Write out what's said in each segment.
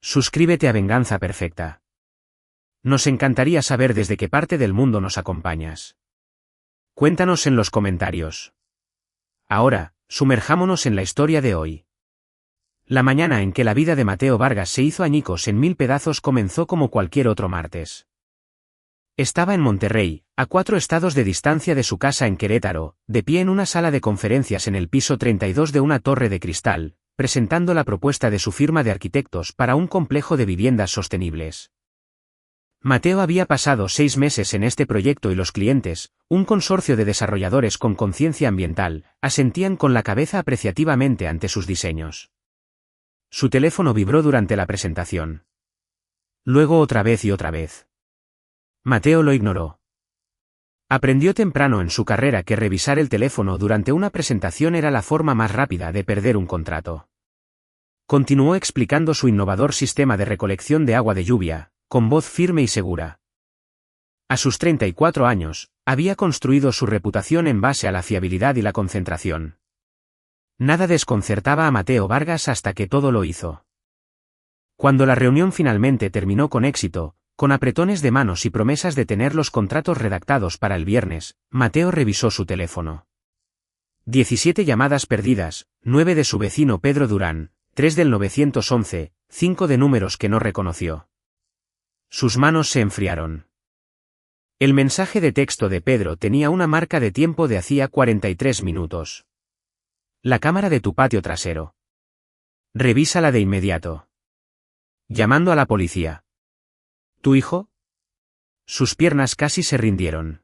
Suscríbete a Venganza Perfecta. Nos encantaría saber desde qué parte del mundo nos acompañas. Cuéntanos en los comentarios. Ahora, sumerjámonos en la historia de hoy. La mañana en que la vida de Mateo Vargas se hizo añicos en 1000 pedazos comenzó como cualquier otro martes. Estaba en Monterrey, a 4 estados de distancia de su casa en Querétaro, de pie en una sala de conferencias en el piso 32 de una torre de cristal, presentando la propuesta de su firma de arquitectos para un complejo de viviendas sostenibles. Mateo había pasado 6 meses en este proyecto y los clientes, un consorcio de desarrolladores con conciencia ambiental, asentían con la cabeza apreciativamente ante sus diseños. Su teléfono vibró durante la presentación. Luego otra vez y otra vez. Mateo lo ignoró. Aprendió temprano en su carrera que revisar el teléfono durante una presentación era la forma más rápida de perder un contrato. Continuó explicando su innovador sistema de recolección de agua de lluvia, con voz firme y segura. A sus 34 años, había construido su reputación en base a la fiabilidad y la concentración. Nada desconcertaba a Mateo Vargas hasta que todo lo hizo. Cuando la reunión finalmente terminó con éxito, con apretones de manos y promesas de tener los contratos redactados para el viernes, Mateo revisó su teléfono. 17 llamadas perdidas, 9 de su vecino Pedro Durán, 3 del 911, 5 de números que no reconoció. Sus manos se enfriaron. El mensaje de texto de Pedro tenía una marca de tiempo de hacía 43 minutos. La cámara de tu patio trasero. Revísala de inmediato. Llamando a la policía. ¿Tu hijo? Sus piernas casi se rindieron.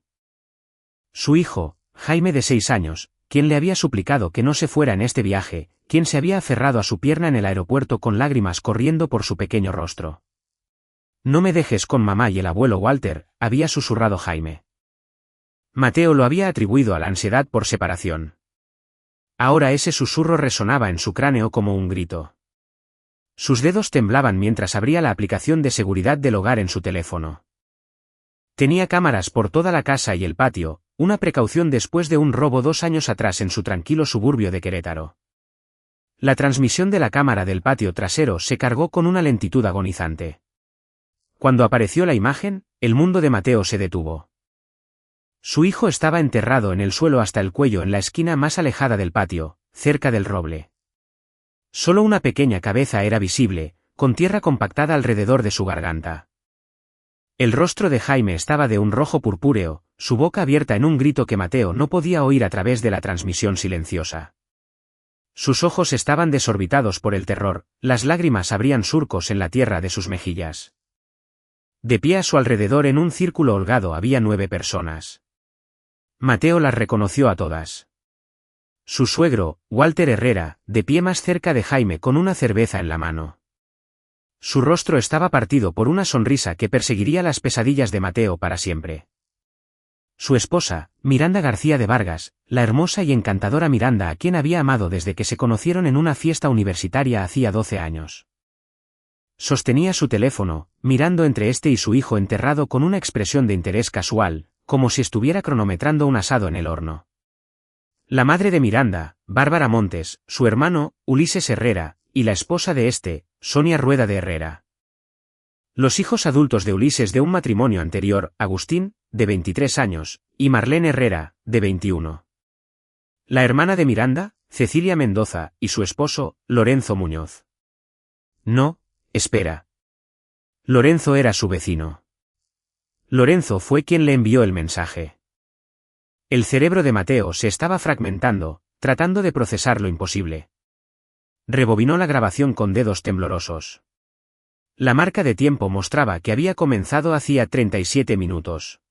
Su hijo, Jaime de 6 años, quien le había suplicado que no se fuera en este viaje, quien se había aferrado a su pierna en el aeropuerto con lágrimas corriendo por su pequeño rostro. No me dejes con mamá y el abuelo Walter, había susurrado Jaime. Mateo lo había atribuido a la ansiedad por separación. Ahora ese susurro resonaba en su cráneo como un grito. Sus dedos temblaban mientras abría la aplicación de seguridad del hogar en su teléfono. Tenía cámaras por toda la casa y el patio, una precaución después de un robo 2 años atrás en su tranquilo suburbio de Querétaro. La transmisión de la cámara del patio trasero se cargó con una lentitud agonizante. Cuando apareció la imagen, el mundo de Mateo se detuvo. Su hijo estaba enterrado en el suelo hasta el cuello en la esquina más alejada del patio, cerca del roble. Solo una pequeña cabeza era visible, con tierra compactada alrededor de su garganta. El rostro de Jaime estaba de un rojo purpúreo, su boca abierta en un grito que Mateo no podía oír a través de la transmisión silenciosa. Sus ojos estaban desorbitados por el terror, las lágrimas abrían surcos en la tierra de sus mejillas. De pie a su alrededor en un círculo holgado había 9 personas. Mateo las reconoció a todas. Su suegro, Walter Herrera, de pie más cerca de Jaime con una cerveza en la mano. Su rostro estaba partido por una sonrisa que perseguiría las pesadillas de Mateo para siempre. Su esposa, Miranda García de Vargas, la hermosa y encantadora Miranda a quien había amado desde que se conocieron en una fiesta universitaria hacía 12 años. Sostenía su teléfono, mirando entre este y su hijo enterrado con una expresión de interés casual, como si estuviera cronometrando un asado en el horno. La madre de Miranda, Bárbara Montes, su hermano, Ulises Herrera, y la esposa de este, Sonia Rueda de Herrera. Los hijos adultos de Ulises de un matrimonio anterior, Agustín, de 23 años, y Marlene Herrera, de 21. La hermana de Miranda, Cecilia Mendoza, y su esposo, Lorenzo Muñoz. No, espera. Lorenzo era su vecino. Lorenzo fue quien le envió el mensaje. El cerebro de Mateo se estaba fragmentando, tratando de procesar lo imposible. Rebobinó la grabación con dedos temblorosos. La marca de tiempo mostraba que había comenzado hacía 37 minutos.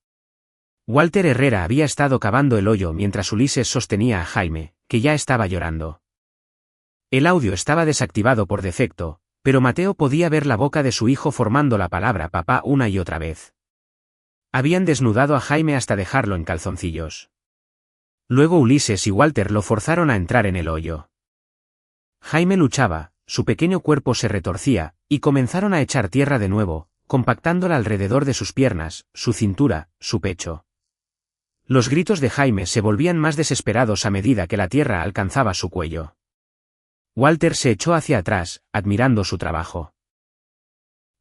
Walter Herrera había estado cavando el hoyo mientras Ulises sostenía a Jaime, que ya estaba llorando. El audio estaba desactivado por defecto, pero Mateo podía ver la boca de su hijo formando la palabra papá una y otra vez. Habían desnudado a Jaime hasta dejarlo en calzoncillos. Luego Ulises y Walter lo forzaron a entrar en el hoyo. Jaime luchaba, su pequeño cuerpo se retorcía, y comenzaron a echar tierra de nuevo, compactándola alrededor de sus piernas, su cintura, su pecho. Los gritos de Jaime se volvían más desesperados a medida que la tierra alcanzaba su cuello. Walter se echó hacia atrás, admirando su trabajo.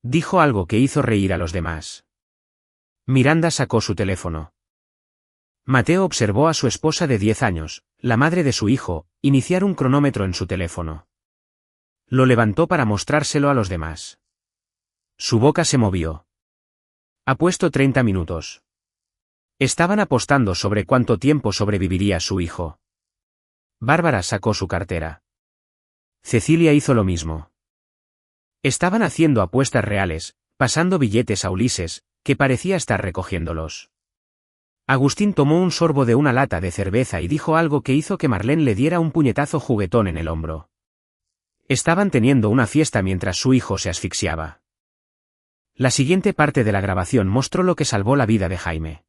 Dijo algo que hizo reír a los demás. Miranda sacó su teléfono. Mateo observó a su esposa de 10 años, la madre de su hijo, iniciar un cronómetro en su teléfono. Lo levantó para mostrárselo a los demás. Su boca se movió. Ha puesto 30 minutos. Estaban apostando sobre cuánto tiempo sobreviviría su hijo. Bárbara sacó su cartera. Cecilia hizo lo mismo. Estaban haciendo apuestas reales, pasando billetes a Ulises, que parecía estar recogiéndolos. Agustín tomó un sorbo de una lata de cerveza y dijo algo que hizo que Marlene le diera un puñetazo juguetón en el hombro. Estaban teniendo una fiesta mientras su hijo se asfixiaba. La siguiente parte de la grabación mostró lo que salvó la vida de Jaime.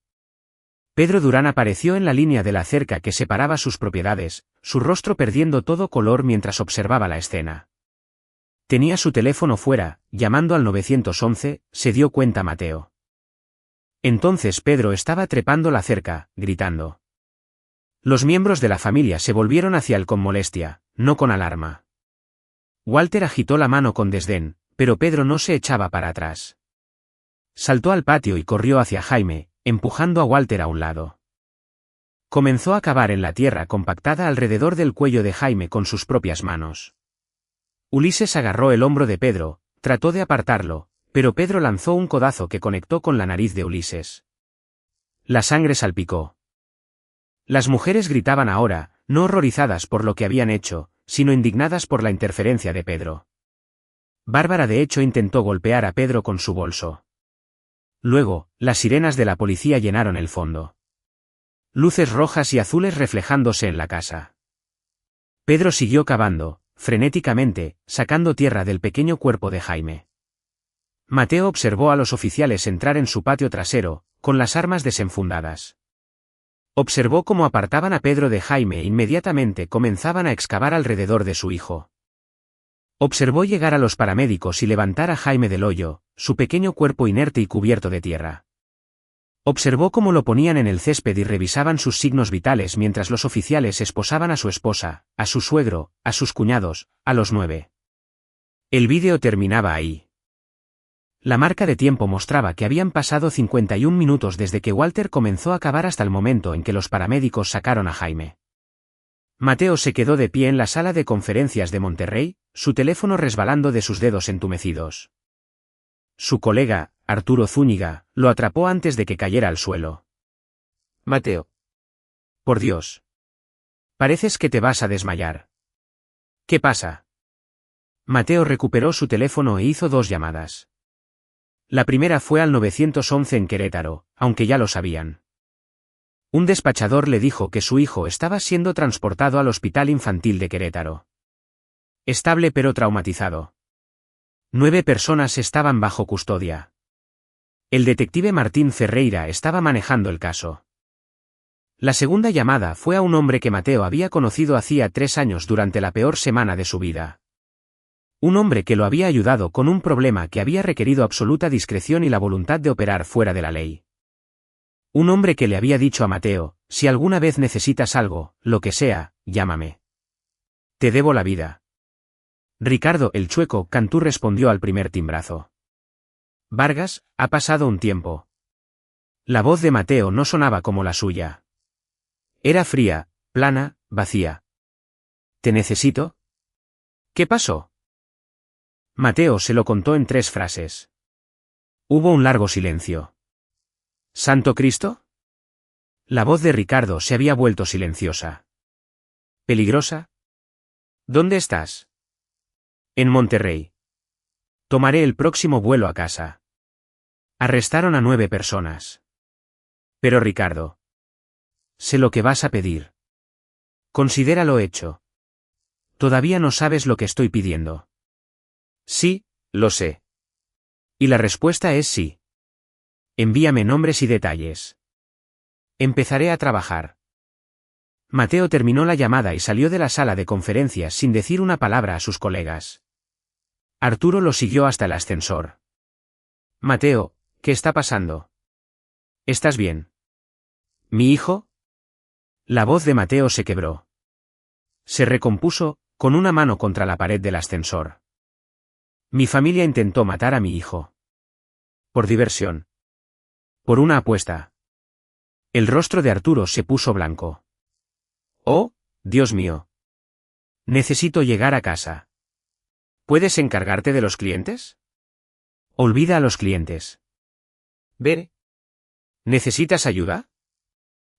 Pedro Durán apareció en la línea de la cerca que separaba sus propiedades, su rostro perdiendo todo color mientras observaba la escena. Tenía su teléfono fuera, llamando al 911, se dio cuenta Mateo. Entonces Pedro estaba trepando la cerca, gritando. Los miembros de la familia se volvieron hacia él con molestia, no con alarma. Walter agitó la mano con desdén, pero Pedro no se echaba para atrás. Saltó al patio y corrió hacia Jaime, empujando a Walter a un lado. Comenzó a cavar en la tierra compactada alrededor del cuello de Jaime con sus propias manos. Ulises agarró el hombro de Pedro, trató de apartarlo, pero Pedro lanzó un codazo que conectó con la nariz de Ulises. La sangre salpicó. Las mujeres gritaban ahora, no horrorizadas por lo que habían hecho, sino indignadas por la interferencia de Pedro. Bárbara de hecho intentó golpear a Pedro con su bolso. Luego, las sirenas de la policía llenaron el fondo. Luces rojas y azules reflejándose en la casa. Pedro siguió cavando, frenéticamente, sacando tierra del pequeño cuerpo de Jaime. Mateo observó a los oficiales entrar en su patio trasero, con las armas desenfundadas. Observó cómo apartaban a Pedro de Jaime e inmediatamente comenzaban a excavar alrededor de su hijo. Observó llegar a los paramédicos y levantar a Jaime del hoyo, su pequeño cuerpo inerte y cubierto de tierra. Observó cómo lo ponían en el césped y revisaban sus signos vitales mientras los oficiales esposaban a su esposa, a su suegro, a sus cuñados, a los 9. El vídeo terminaba ahí. La marca de tiempo mostraba que habían pasado 51 minutos desde que Walter comenzó a cavar hasta el momento en que los paramédicos sacaron a Jaime. Mateo se quedó de pie en la sala de conferencias de Monterrey, su teléfono resbalando de sus dedos entumecidos. Su colega, Arturo Zúñiga, lo atrapó antes de que cayera al suelo. Mateo. Por Dios. Pareces que te vas a desmayar. ¿Qué pasa? Mateo recuperó su teléfono e hizo 2 llamadas. La primera fue al 911 en Querétaro, aunque ya lo sabían. Un despachador le dijo que su hijo estaba siendo transportado al Hospital Infantil de Querétaro. Estable pero traumatizado. 9 personas estaban bajo custodia. El detective Martín Ferreira estaba manejando el caso. La segunda llamada fue a un hombre que Mateo había conocido hacía 3 años durante la peor semana de su vida. Un hombre que lo había ayudado con un problema que había requerido absoluta discreción y la voluntad de operar fuera de la ley. Un hombre que le había dicho a Mateo, si alguna vez necesitas algo, lo que sea, llámame. Te debo la vida. Ricardo el Chueco Cantú respondió al primer timbrazo. Vargas, ha pasado un tiempo. La voz de Mateo no sonaba como la suya. Era fría, plana, vacía. ¿Te necesito? ¿Qué pasó? Mateo se lo contó en 3 frases. Hubo un largo silencio. ¿Santo Cristo? La voz de Ricardo se había vuelto silenciosa. ¿Peligrosa? ¿Dónde estás? En Monterrey. Tomaré el próximo vuelo a casa. Arrestaron a 9 personas. Pero Ricardo. Sé lo que vas a pedir. Considéralo hecho. Todavía no sabes lo que estoy pidiendo. Sí, lo sé. Y la respuesta es sí. Envíame nombres y detalles. Empezaré a trabajar. Mateo terminó la llamada y salió de la sala de conferencias sin decir una palabra a sus colegas. Arturo lo siguió hasta el ascensor. Mateo, ¿qué está pasando? ¿Estás bien? ¿Mi hijo? La voz de Mateo se quebró. Se recompuso, con una mano contra la pared del ascensor. Mi familia intentó matar a mi hijo. Por diversión. Por una apuesta. El rostro de Arturo se puso blanco. Oh, Dios mío. Necesito llegar a casa. ¿Puedes encargarte de los clientes? Olvida a los clientes. Veré. ¿Necesitas ayuda?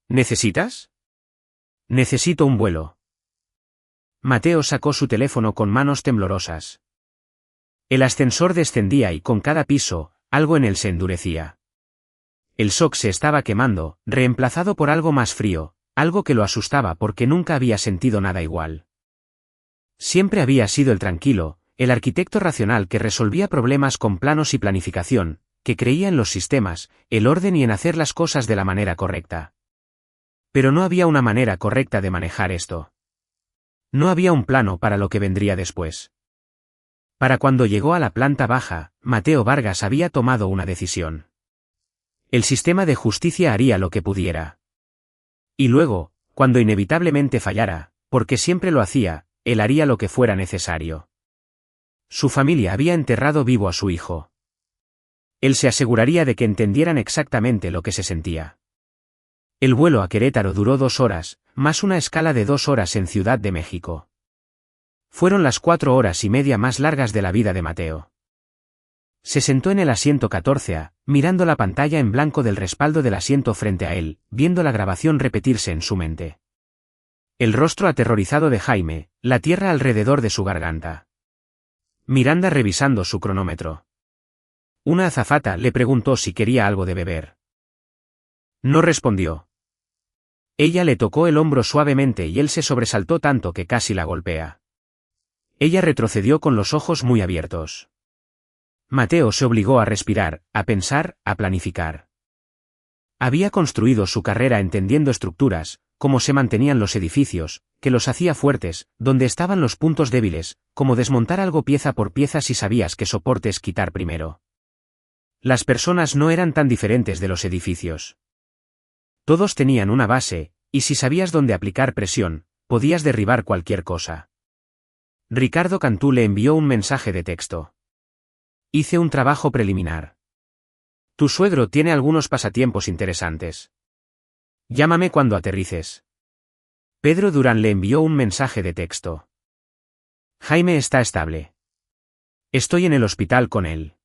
¿Necesitas? Necesito un vuelo. Mateo sacó su teléfono con manos temblorosas. El ascensor descendía y con cada piso, algo en él se endurecía. El shock se estaba quemando, reemplazado por algo más frío, algo que lo asustaba porque nunca había sentido nada igual. Siempre había sido el tranquilo, el arquitecto racional que resolvía problemas con planos y planificación, que creía en los sistemas, el orden y en hacer las cosas de la manera correcta. Pero no había una manera correcta de manejar esto. No había un plano para lo que vendría después. Para cuando llegó a la planta baja, Mateo Vargas había tomado una decisión. El sistema de justicia haría lo que pudiera. Y luego, cuando inevitablemente fallara, porque siempre lo hacía, él haría lo que fuera necesario. Su familia había enterrado vivo a su hijo. Él se aseguraría de que entendieran exactamente lo que se sentía. El vuelo a Querétaro duró 2 horas, más una escala de 2 horas en Ciudad de México. Fueron las 4 horas y media más largas de la vida de Mateo. Se sentó en el asiento 14A, mirando la pantalla en blanco del respaldo del asiento frente a él, viendo la grabación repetirse en su mente. El rostro aterrorizado de Jaime, la tierra alrededor de su garganta. Miranda revisando su cronómetro. Una azafata le preguntó si quería algo de beber. No respondió. Ella le tocó el hombro suavemente y él se sobresaltó tanto que casi la golpea. Ella retrocedió con los ojos muy abiertos. Mateo se obligó a respirar, a pensar, a planificar. Había construido su carrera entendiendo estructuras, cómo se mantenían los edificios, que los hacía fuertes, dónde estaban los puntos débiles, cómo desmontar algo pieza por pieza si sabías qué soportes quitar primero. Las personas no eran tan diferentes de los edificios. Todos tenían una base, y si sabías dónde aplicar presión, podías derribar cualquier cosa. Ricardo Cantú le envió un mensaje de texto. Hice un trabajo preliminar. Tu suegro tiene algunos pasatiempos interesantes. Llámame cuando aterrices. Pedro Durán le envió un mensaje de texto. Jaime está estable. Estoy en el hospital con él.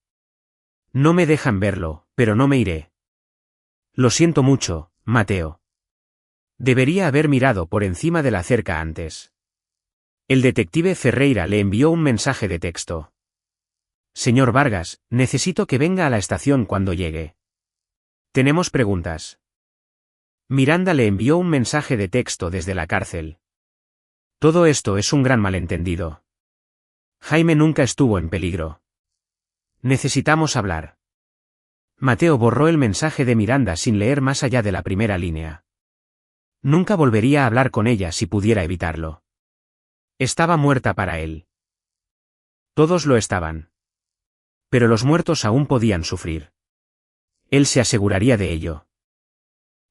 No me dejan verlo, pero no me iré. Lo siento mucho, Mateo. Debería haber mirado por encima de la cerca antes. El detective Ferreira le envió un mensaje de texto. Señor Vargas, necesito que venga a la estación cuando llegue. Tenemos preguntas. Miranda le envió un mensaje de texto desde la cárcel. Todo esto es un gran malentendido. Jaime nunca estuvo en peligro. Necesitamos hablar. Mateo borró el mensaje de Miranda sin leer más allá de la primera línea. Nunca volvería a hablar con ella si pudiera evitarlo. Estaba muerta para él. Todos lo estaban. Pero los muertos aún podían sufrir. Él se aseguraría de ello.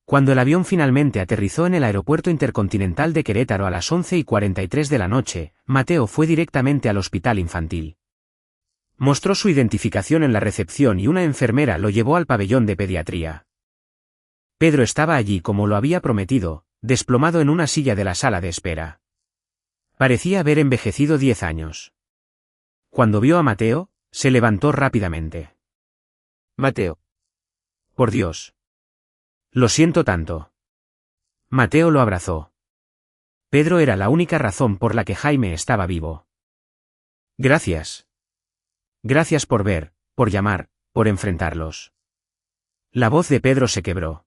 Cuando el avión finalmente aterrizó en el Aeropuerto Intercontinental de Querétaro a las 11:43 de la noche, Mateo fue directamente al hospital infantil. Mostró su identificación en la recepción y una enfermera lo llevó al pabellón de pediatría. Pedro estaba allí como lo había prometido, desplomado en una silla de la sala de espera. Parecía haber envejecido 10 años. Cuando vio a Mateo, se levantó rápidamente. Mateo. Por Dios. Lo siento tanto. Mateo lo abrazó. Pedro era la única razón por la que Jaime estaba vivo. Gracias. Gracias por ver, por llamar, por enfrentarlos. La voz de Pedro se quebró.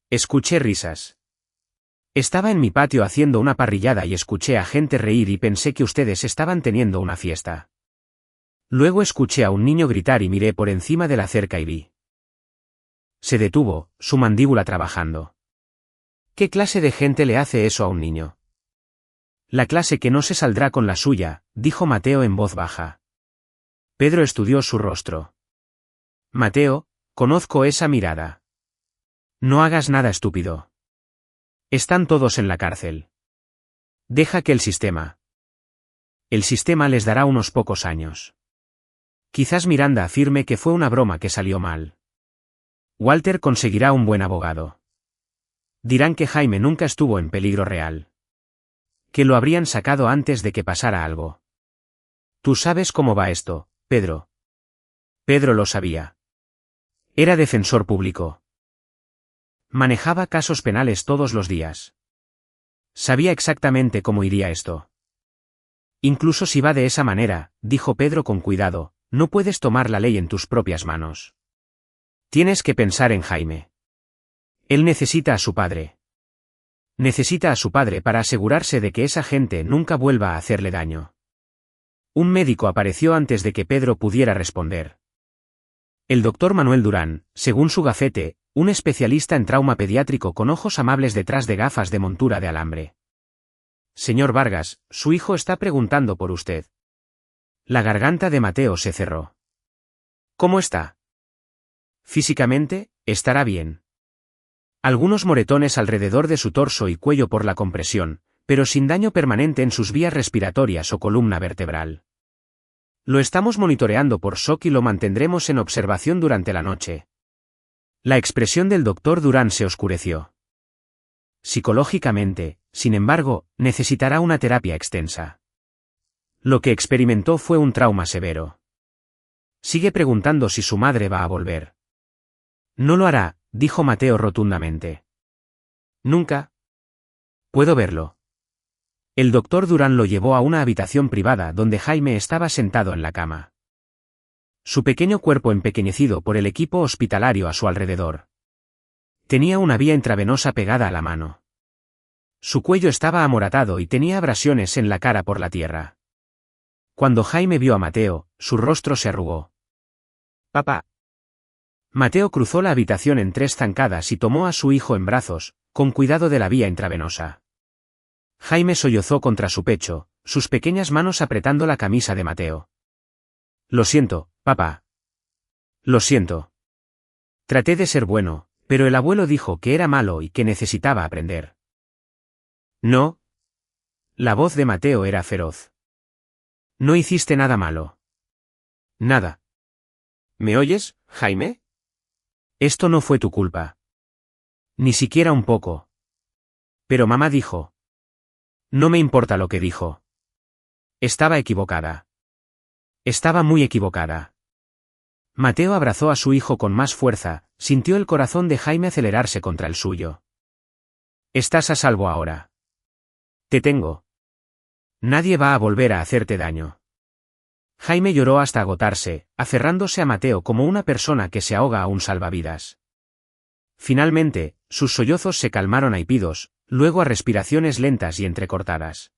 Escuché risas. Estaba en mi patio haciendo una parrillada y escuché a gente reír y pensé que ustedes estaban teniendo una fiesta. Luego escuché a un niño gritar y miré por encima de la cerca y vi. Se detuvo, su mandíbula trabajando. ¿Qué clase de gente le hace eso a un niño? La clase que no se saldrá con la suya, dijo Mateo en voz baja. Pedro estudió su rostro. Mateo, conozco esa mirada. No hagas nada estúpido. Están todos en la cárcel. Deja que el sistema. El sistema les dará unos pocos años. Quizás Miranda afirme que fue una broma que salió mal. Walter conseguirá un buen abogado. Dirán que Jaime nunca estuvo en peligro real. Que lo habrían sacado antes de que pasara algo. Tú sabes cómo va esto, Pedro. Pedro lo sabía. Era defensor público. Manejaba casos penales todos los días. Sabía exactamente cómo iría esto. Incluso si va de esa manera, dijo Pedro con cuidado, no puedes tomar la ley en tus propias manos. Tienes que pensar en Jaime. Él necesita a su padre. Necesita a su padre para asegurarse de que esa gente nunca vuelva a hacerle daño. Un médico apareció antes de que Pedro pudiera responder. El doctor Manuel Durán, según su gafete, un especialista en trauma pediátrico con ojos amables detrás de gafas de montura de alambre. Señor Vargas, su hijo está preguntando por usted. La garganta de Mateo se cerró. ¿Cómo está? Físicamente, estará bien. Algunos moretones alrededor de su torso y cuello por la compresión, pero sin daño permanente en sus vías respiratorias o columna vertebral. Lo estamos monitoreando por shock y lo mantendremos en observación durante la noche. La expresión del doctor Durán se oscureció. Psicológicamente, sin embargo, necesitará una terapia extensa. Lo que experimentó fue un trauma severo. Sigue preguntando si su madre va a volver. No lo hará, dijo Mateo rotundamente. Nunca. Puedo verlo. El doctor Durán lo llevó a una habitación privada donde Jaime estaba sentado en la cama. Su pequeño cuerpo empequeñecido por el equipo hospitalario a su alrededor. Tenía una vía intravenosa pegada a la mano. Su cuello estaba amoratado y tenía abrasiones en la cara por la tierra. Cuando Jaime vio a Mateo, su rostro se arrugó. Papá. Mateo cruzó la habitación en 3 zancadas y tomó a su hijo en brazos, con cuidado de la vía intravenosa. Jaime sollozó contra su pecho, sus pequeñas manos apretando la camisa de Mateo. Lo siento, papá. Lo siento. Traté de ser bueno, pero el abuelo dijo que era malo y que necesitaba aprender. No. La voz de Mateo era feroz. No hiciste nada malo. Nada. ¿Me oyes, Jaime? Esto no fue tu culpa. Ni siquiera un poco. Pero mamá dijo. No me importa lo que dijo. Estaba equivocada. Estaba muy equivocada. Mateo abrazó a su hijo con más fuerza, sintió el corazón de Jaime acelerarse contra el suyo. Estás a salvo ahora. Te tengo. Nadie va a volver a hacerte daño. Jaime lloró hasta agotarse, aferrándose a Mateo como una persona que se ahoga a un salvavidas. Finalmente, sus sollozos se calmaron a hipidos, luego a respiraciones lentas y entrecortadas.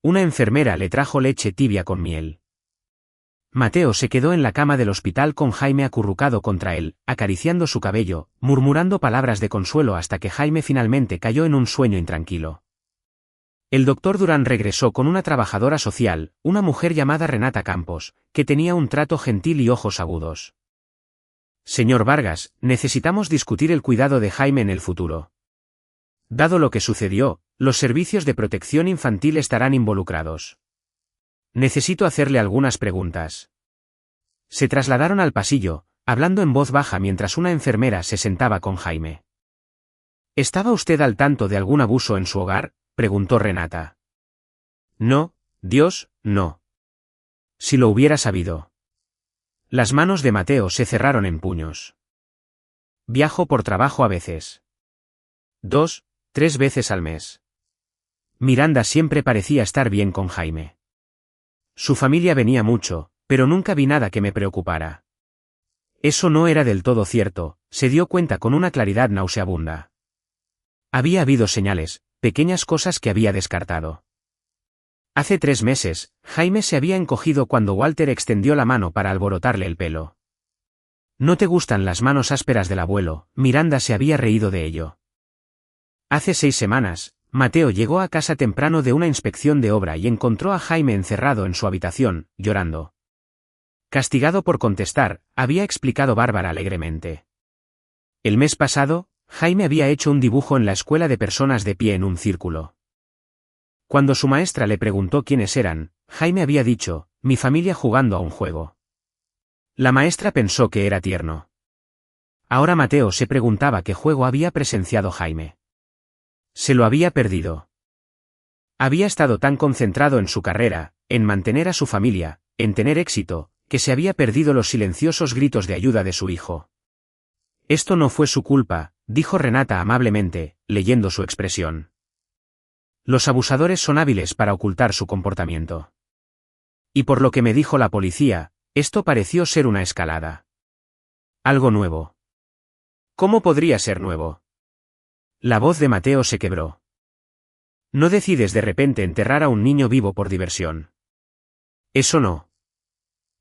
Una enfermera le trajo leche tibia con miel. Mateo se quedó en la cama del hospital con Jaime acurrucado contra él, acariciando su cabello, murmurando palabras de consuelo hasta que Jaime finalmente cayó en un sueño intranquilo. El doctor Durán regresó con una trabajadora social, una mujer llamada Renata Campos, que tenía un trato gentil y ojos agudos. Señor Vargas, necesitamos discutir el cuidado de Jaime en el futuro. Dado lo que sucedió, los servicios de protección infantil estarán involucrados. Necesito hacerle algunas preguntas. Se trasladaron al pasillo, hablando en voz baja mientras una enfermera se sentaba con Jaime. ¿Estaba usted al tanto de algún abuso en su hogar?, preguntó Renata. No, Dios, no. Si lo hubiera sabido. Las manos de Mateo se cerraron en puños. Viajo por trabajo a veces. 2, 3 veces al mes. Miranda siempre parecía estar bien con Jaime. Su familia venía mucho, pero nunca vi nada que me preocupara. Eso no era del todo cierto, se dio cuenta con una claridad nauseabunda. Había habido señales, pequeñas cosas que había descartado. Hace 3 meses, Jaime se había encogido cuando Walter extendió la mano para alborotarle el pelo. ¿No te gustan las manos ásperas del abuelo? Miranda se había reído de ello. Hace 6 semanas, Mateo llegó a casa temprano de una inspección de obra y encontró a Jaime encerrado en su habitación, llorando. Castigado por contestar, había explicado Bárbara alegremente. El mes pasado, Jaime había hecho un dibujo en la escuela de personas de pie en un círculo. Cuando su maestra le preguntó quiénes eran, Jaime había dicho, mi familia jugando a un juego. La maestra pensó que era tierno. Ahora Mateo se preguntaba qué juego había presenciado Jaime. Se lo había perdido. Había estado tan concentrado en su carrera, en mantener a su familia, en tener éxito, que se había perdido los silenciosos gritos de ayuda de su hijo. Esto no fue su culpa, dijo Renata amablemente, leyendo su expresión. Los abusadores son hábiles para ocultar su comportamiento. Y por lo que me dijo la policía, esto pareció ser una escalada. Algo nuevo. ¿Cómo podría ser nuevo? La voz de Mateo se quebró. No decides de repente enterrar a un niño vivo por diversión. Eso no.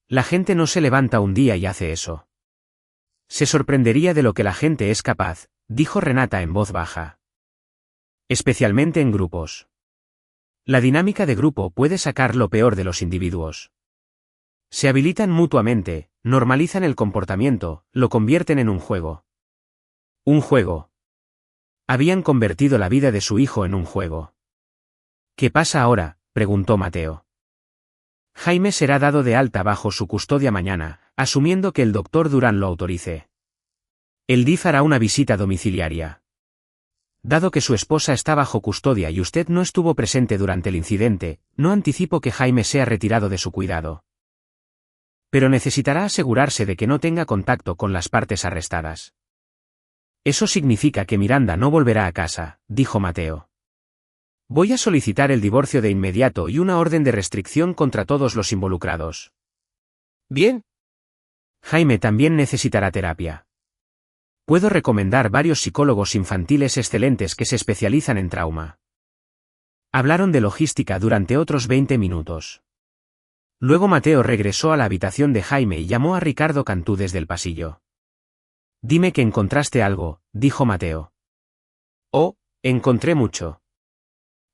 La gente no se levanta un día y hace eso. Se sorprendería de lo que la gente es capaz, dijo Renata en voz baja. Especialmente en grupos. La dinámica de grupo puede sacar lo peor de los individuos. Se habilitan mutuamente, normalizan el comportamiento, lo convierten en un juego. Un juego. Habían convertido la vida de su hijo en un juego. ¿Qué pasa ahora?, preguntó Mateo. Jaime será dado de alta bajo su custodia mañana, asumiendo que el doctor Durán lo autorice. El DIF hará una visita domiciliaria. Dado que su esposa está bajo custodia y usted no estuvo presente durante el incidente, no anticipo que Jaime sea retirado de su cuidado. Pero necesitará asegurarse de que no tenga contacto con las partes arrestadas. Eso significa que Miranda no volverá a casa, dijo Mateo. Voy a solicitar el divorcio de inmediato y una orden de restricción contra todos los involucrados. Bien. Jaime también necesitará terapia. Puedo recomendar varios psicólogos infantiles excelentes que se especializan en trauma. Hablaron de logística durante otros 20 minutos. Luego Mateo regresó a la habitación de Jaime y llamó a Ricardo Cantú desde el pasillo. Dime que encontraste algo, dijo Mateo. Oh, encontré mucho.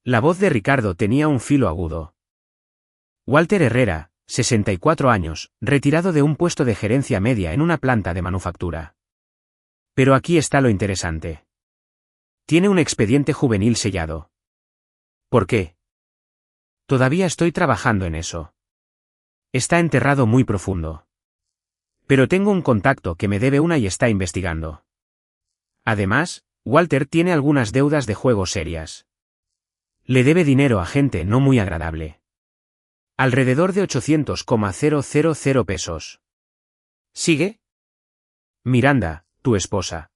La voz de Ricardo tenía un filo agudo. Walter Herrera, 64 años, retirado de un puesto de gerencia media en una planta de manufactura. Pero aquí está lo interesante. Tiene un expediente juvenil sellado. ¿Por qué? Todavía estoy trabajando en eso. Está enterrado muy profundo. Pero tengo un contacto que me debe una y está investigando. Además, Walter tiene algunas deudas de juego serias. Le debe dinero a gente no muy agradable. Alrededor de 800,000 pesos. ¿Sigue? Miranda, tu esposa.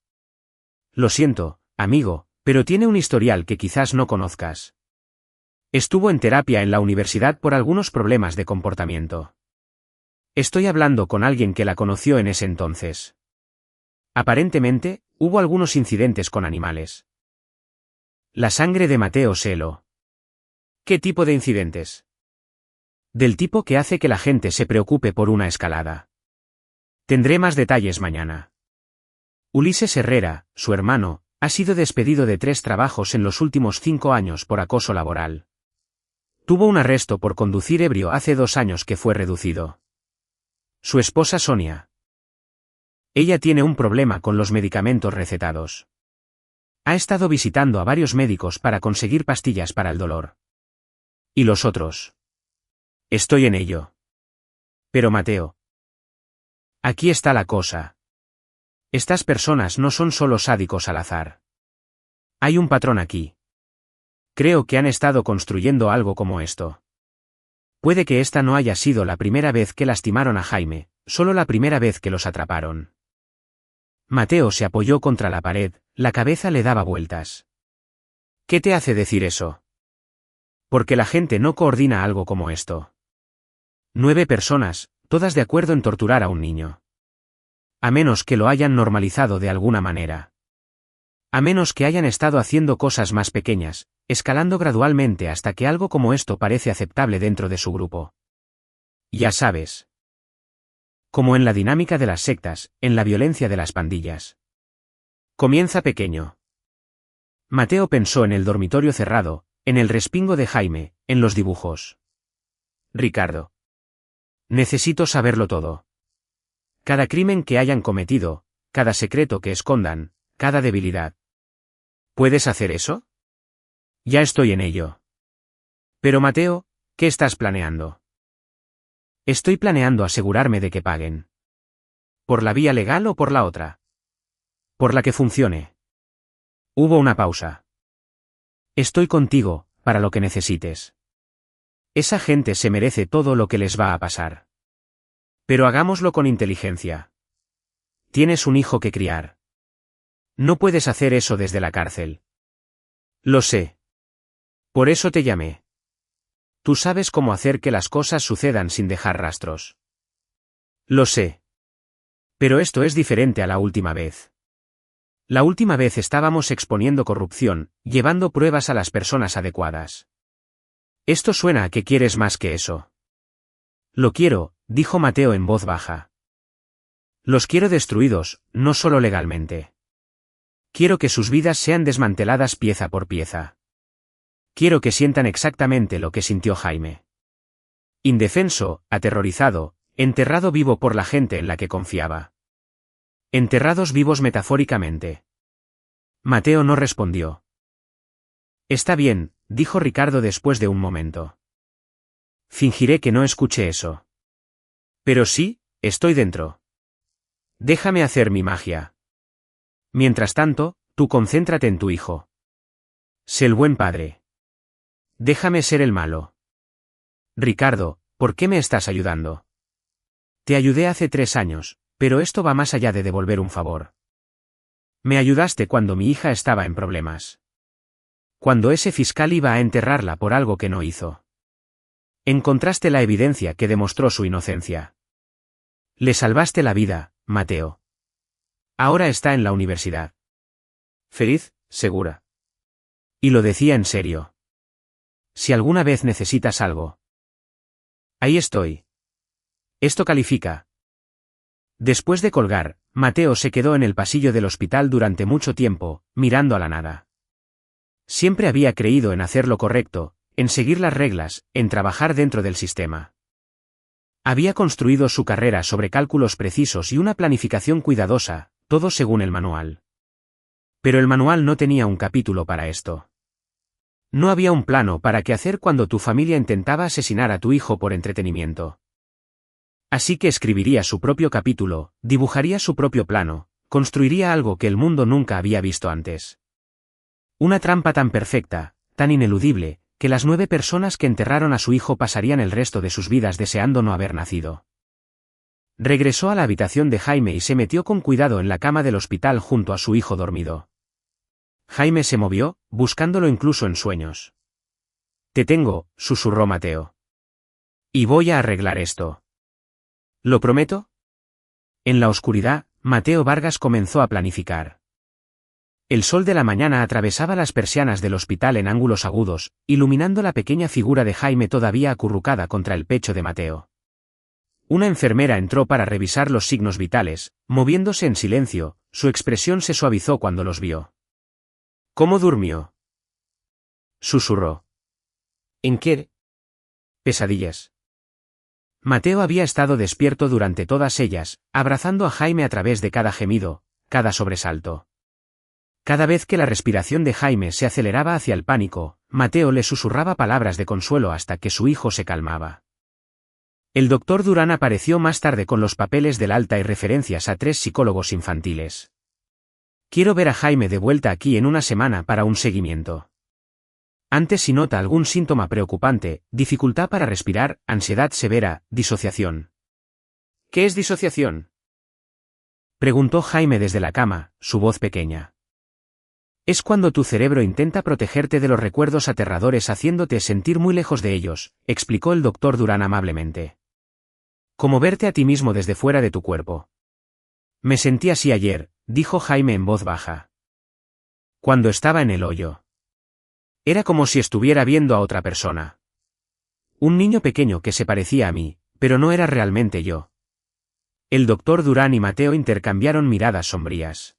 Lo siento, amigo, pero tiene un historial que quizás no conozcas. Estuvo en terapia en la universidad por algunos problemas de comportamiento. Estoy hablando con alguien que la conoció en ese entonces. Aparentemente, hubo algunos incidentes con animales. La sangre de Mateo se heló. ¿Qué tipo de incidentes? Del tipo que hace que la gente se preocupe por una escalada. Tendré más detalles mañana. Ulises Herrera, su hermano, ha sido despedido de 3 trabajos en los últimos 5 años por acoso laboral. Tuvo un arresto por conducir ebrio hace 2 años que fue reducido. Su esposa Sonia. Ella tiene un problema con los medicamentos recetados. Ha estado visitando a varios médicos para conseguir pastillas para el dolor. ¿Y los otros? Estoy en ello. Pero Mateo. Aquí está la cosa. Estas personas no son solo sádicos al azar. Hay un patrón aquí. Creo que han estado construyendo algo como esto. Puede que esta no haya sido la primera vez que lastimaron a Jaime, solo la primera vez que los atraparon. Mateo se apoyó contra la pared, la cabeza le daba vueltas. ¿Qué te hace decir eso? Porque la gente no coordina algo como esto. 9 personas, todas de acuerdo en torturar a un niño. A menos que lo hayan normalizado de alguna manera. A menos que hayan estado haciendo cosas más pequeñas, escalando gradualmente hasta que algo como esto parece aceptable dentro de su grupo. Ya sabes. Como en la dinámica de las sectas, en la violencia de las pandillas. Comienza pequeño. Mateo pensó en el dormitorio cerrado, en el respingo de Jaime, en los dibujos. Ricardo. Necesito saberlo todo. Cada crimen que hayan cometido, cada secreto que escondan, cada debilidad. ¿Puedes hacer eso? Ya estoy en ello. Pero Mateo, ¿qué estás planeando? Estoy planeando asegurarme de que paguen. ¿Por la vía legal o por la otra? Por la que funcione. Hubo una pausa. Estoy contigo, para lo que necesites. Esa gente se merece todo lo que les va a pasar. Pero hagámoslo con inteligencia. Tienes un hijo que criar. No puedes hacer eso desde la cárcel. Lo sé. Por eso te llamé. Tú sabes cómo hacer que las cosas sucedan sin dejar rastros. Lo sé. Pero esto es diferente a la última vez. La última vez estábamos exponiendo corrupción, llevando pruebas a las personas adecuadas. Esto suena a que quieres más que eso. Lo quiero, dijo Mateo en voz baja. Los quiero destruidos, no solo legalmente. Quiero que sus vidas sean desmanteladas pieza por pieza. Quiero que sientan exactamente lo que sintió Jaime. Indefenso, aterrorizado, enterrado vivo por la gente en la que confiaba. Enterrados vivos metafóricamente. Mateo no respondió. Está bien, dijo Ricardo después de un momento. Fingiré que no escuché eso. Pero sí, estoy dentro. Déjame hacer mi magia. Mientras tanto, tú concéntrate en tu hijo. Sé el buen padre. Déjame ser el malo. Ricardo, ¿por qué me estás ayudando? Te ayudé hace 3 años, pero esto va más allá de devolver un favor. Me ayudaste cuando mi hija estaba en problemas. Cuando ese fiscal iba a enterrarla por algo que no hizo. Encontraste la evidencia que demostró su inocencia. Le salvaste la vida, Mateo. Ahora está en la universidad. Feliz, segura. Y lo decía en serio. Si alguna vez necesitas algo. Ahí estoy. Esto califica. Después de colgar, Mateo se quedó en el pasillo del hospital durante mucho tiempo, mirando a la nada. Siempre había creído en hacer lo correcto, en seguir las reglas, en trabajar dentro del sistema. Había construido su carrera sobre cálculos precisos y una planificación cuidadosa, todo según el manual. Pero el manual no tenía un capítulo para esto. No había un plano para qué hacer cuando tu familia intentaba asesinar a tu hijo por entretenimiento. Así que escribiría su propio capítulo, dibujaría su propio plano, construiría algo que el mundo nunca había visto antes. Una trampa tan perfecta, tan ineludible, que las 9 personas que enterraron a su hijo pasarían el resto de sus vidas deseando no haber nacido. Regresó a la habitación de Jaime y se metió con cuidado en la cama del hospital junto a su hijo dormido. Jaime se movió, buscándolo incluso en sueños. Te tengo, susurró Mateo. Y voy a arreglar esto. ¿Lo prometo? En la oscuridad, Mateo Vargas comenzó a planificar. El sol de la mañana atravesaba las persianas del hospital en ángulos agudos, iluminando la pequeña figura de Jaime todavía acurrucada contra el pecho de Mateo. Una enfermera entró para revisar los signos vitales, moviéndose en silencio, su expresión se suavizó cuando los vio. ¿Cómo durmió? Susurró. ¿En qué? Pesadillas. Mateo había estado despierto durante todas ellas, abrazando a Jaime a través de cada gemido, cada sobresalto. Cada vez que la respiración de Jaime se aceleraba hacia el pánico, Mateo le susurraba palabras de consuelo hasta que su hijo se calmaba. El doctor Durán apareció más tarde con los papeles del alta y referencias a 3 psicólogos infantiles. Quiero ver a Jaime de vuelta aquí en una semana para un seguimiento. Antes si nota algún síntoma preocupante, dificultad para respirar, ansiedad severa, disociación. ¿Qué es disociación? Preguntó Jaime desde la cama, su voz pequeña. Es cuando tu cerebro intenta protegerte de los recuerdos aterradores haciéndote sentir muy lejos de ellos, explicó el doctor Durán amablemente. Como verte a ti mismo desde fuera de tu cuerpo. Me sentí así ayer, dijo Jaime en voz baja. Cuando estaba en el hoyo. Era como si estuviera viendo a otra persona. Un niño pequeño que se parecía a mí, pero no era realmente yo. El doctor Durán y Mateo intercambiaron miradas sombrías.